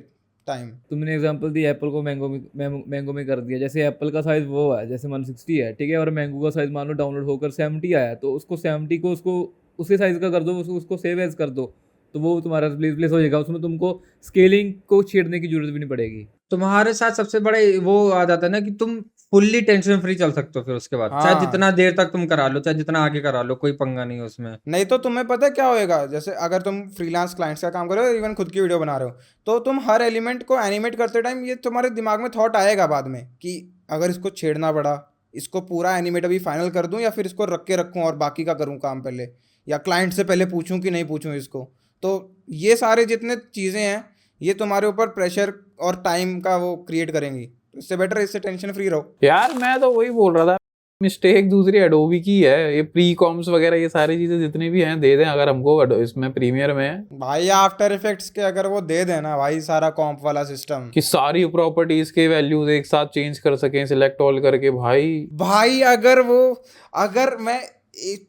टाइम। तुमने एग्जांपल दी एप्पल को मैंगो में कर दिया, जैसे एप्पल का साइज वो है जैसे 160 है, ठीक है, और मैंगो का साइज मान लो डाउनलोड होकर 70 आया, तो उसको 70 को उसको उसके साइज का कर दो, उसको सेव एज कर दो, तो वो तुम्हारा रिप्लेस हो जाएगा, उसमें तुमको स्केलिंग को छेड़ने की जरूरत भी नहीं पड़ेगी। तुम्हारे साथ सबसे बड़ा वो आ जाता है ना कि तुम फुल्ली टेंशन फ्री चल सकते हो फिर उसके बाद, चाहे जितना देर तक तुम करा लो, चाहे जितना आगे करा लो, कोई पंगा नहीं है उसमें। नहीं तो तुम्हें पता है क्या होएगा, जैसे अगर तुम फ्रीलांस क्लाइंट्स का काम कर रहे हो, इवन खुद की वीडियो बना रहे हो, तो तुम हर एलिमेंट को एनिमेट करते टाइम ये तुम्हारे दिमाग में थॉट आएगा बाद में कि अगर इसको छेड़ना पड़ा, इसको पूरा एनिमेट अभी फाइनल कर दूं या फिर इसको रख के रखूं और बाकी का करूं काम पहले, या क्लाइंट से पहले पूछूं कि नहीं पूछूं इसको। तो ये सारे जितने चीज़ें हैं ये तुम्हारे ऊपर प्रेशर और टाइम का वो क्रिएट करेंगी, इससे बेटर इससे टेंशन फ्री रहो। यार मैं तो वही बोल रहा था, मिस्टेक दूसरी एडोबी की है, ये प्री कॉम्स वगैरह ये सारी चीजें जितनी भी हैं दे दें अगर हमको इसमें प्रीमियर में, भाई आफ्टर इफेक्ट्स के अगर वो दे देना भाई सारा कॉम्प वाला सिस्टम, कि सारी प्रॉपर्टीज के वैल्यूज एक साथ चेंज कर सकें सिलेक्ट ऑल करके। भाई अगर मैं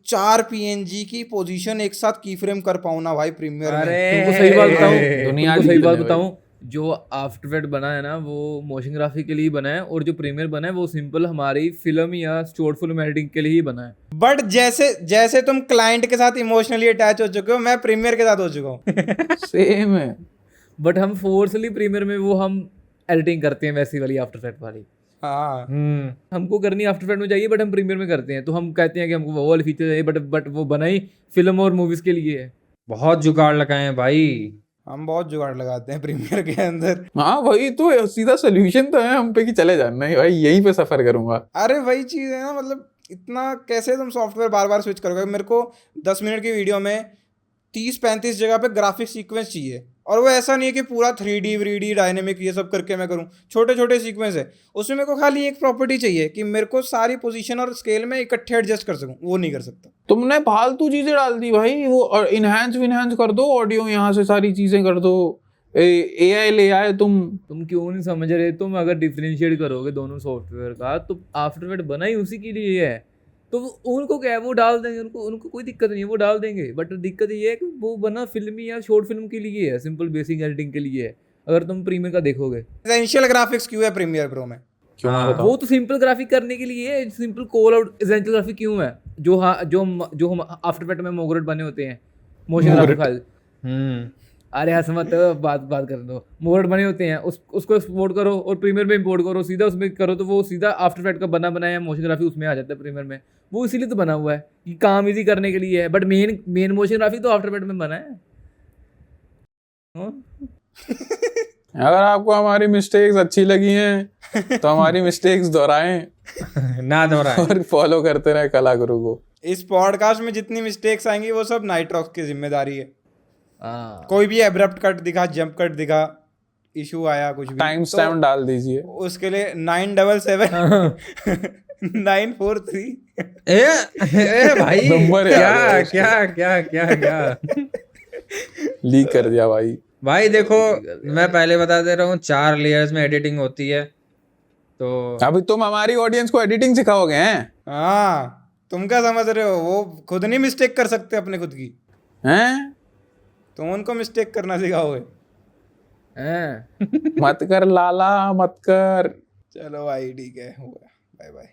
चार पीएनजी की पोजीशन एक साथ की फ्रेम कर पाऊँ ना भाई प्रीमियर में। अरे तुमको सही बात बताऊं, दुनिया तुमको सही जीत बात लेने बताऊं, जो आफ्टर इफेक्ट बना है ना वो मोशन ग्राफिक के लिए ही बना है, और जो प्रीमियर बना है वो सिंपल हमारी फिल्म या शॉर्ट फिल्म एडिटिंग के लिए ही बना है। बट जैसे जैसे तुम क्लाइंट के साथ इमोशनली अटैच हो चुके हो, मैं प्रीमियर के साथ हो चुका हूँ। सेम है। बट हम फोर्सली प्रीमियर में वो हम एडिटिंग करते हैं वैसी वाली आफ्टर इफेक्ट वाली। हाँ हमको करनी आफ्टर इफेक्ट में चाहिए बट हम प्रीमियर में करते हैं, तो हम कहते हैं कि हमको वो वाले फीचर चाहिए, बट वो बना ही फिल्म और मूवीज के लिए है। बहुत जुगाड़ लगाए हैं भाई। हम बहुत जुगाड़ लगाते हैं प्रीमियर के अंदर। हाँ वही तो सीधा सोल्यूशन तो है हम पे कि चले जाना नहीं भाई, यहीं पे सफर करूंगा। अरे वही चीज़ है ना, मतलब इतना कैसे तुम सॉफ्टवेयर बार बार स्विच करोगे। मेरे को 10 मिनट की वीडियो में 30-35 जगह पे ग्राफिक सीक्वेंस चाहिए, और वो ऐसा नहीं है कि पूरा 3D व्रीडी डायनेमिक ये सब करके मैं करूँ। छोटे छोटे सीक्वेंस है, उसमें मेरे को खाली एक प्रॉपर्टी चाहिए कि मेरे को सारी पोजीशन और स्केल में इकट्ठे एडजस्ट कर सकूँ, वो नहीं कर सकता। तुमने फालतू चीजें डाल दी भाई, वो इनहैंस कर दो ऑडियो, यहाँ से सारी चीजें कर दो, AI ले आए तुम क्यों नहीं समझ रहे? तुम अगर डिफरेंशिएट करोगे दोनों सॉफ्टवेयर का, तो आफ्टर इफेक्ट बना ही उसी के लिए है, तो उनको क्या है वो डाल देंगे, उनको कोई दिक्कत नहीं है, वो डाल देंगे। बट दिक्कत ये है कि वो बना फिल्मी या शॉर्ट फिल्म के लिए है, सिंपल बेसिक एडिटिंग के लिए है। अगर तुम प्रीमियर का देखोगे, एसेंशियल ग्राफिक्स क्यों है प्रीमियर प्रो में? क्यों ना बताओ। वो तो सिंपल ग्राफिक करने के लिए है, simple call out essential graphic क्यों है? जो हम आफ्टर इफेक्ट में मोगरेट बने होते हैं, मोशन ग्राफिक फाइल। अरे हंस मत, बात कर दो। मोड बने होते हैं, उसको एक्सपोर्ट करो और प्रीमियर में इंपोर्ट करो, सीधा उसमें करो, तो वो सीधा आफ्टर इफेक्ट का बनाया मोशन ग्राफिक उसमें आ जाता है प्रीमियर में। वो इसीलिए तो बना हुआ है कि काम इजी करने के लिए है, बट मेन मोशन ग्राफिक तो आफ्टर इफेक्ट में बना है। अगर आपको हमारी मिस्टेक्स अच्छी लगी हैं तो हमारी मिस्टेक्स दोहराएं ना दोहराए। और फॉलो करते रहे कला गुरु को। इस पॉडकास्ट में जितनी मिस्टेक्स आएंगी वो सब नाइट्रॉक्स की जिम्मेदारी है। हाँ, कोई भी एब्रप्ट कट दिखा, जंप कट दिखा, इशू आया कुछ भी, टाइम स्टैम्प डाल दीजिए। उसके लिए 977 943 ए भाई नंबर क्या याद है क्या क्या क्या क्या लीक कर दिया भाई। भाई देखो, मैं पहले बता दे रहा हूँ 4 लेयर्स में एडिटिंग होती है, तो अभी तुम हमारी ऑडियंस को एडिटिंग सिखाओगे हैं? हाँ, तुम क्या समझ रहे हो? वो खुद नहीं मिस्टेक कर सकते अपने खुद की, हैं? तुम उनको मिस्टेक करना सिखाओगे। हाँ। मत कर लाला, मत कर। चलो भाई ठीक है, हो गया, बाय बाय।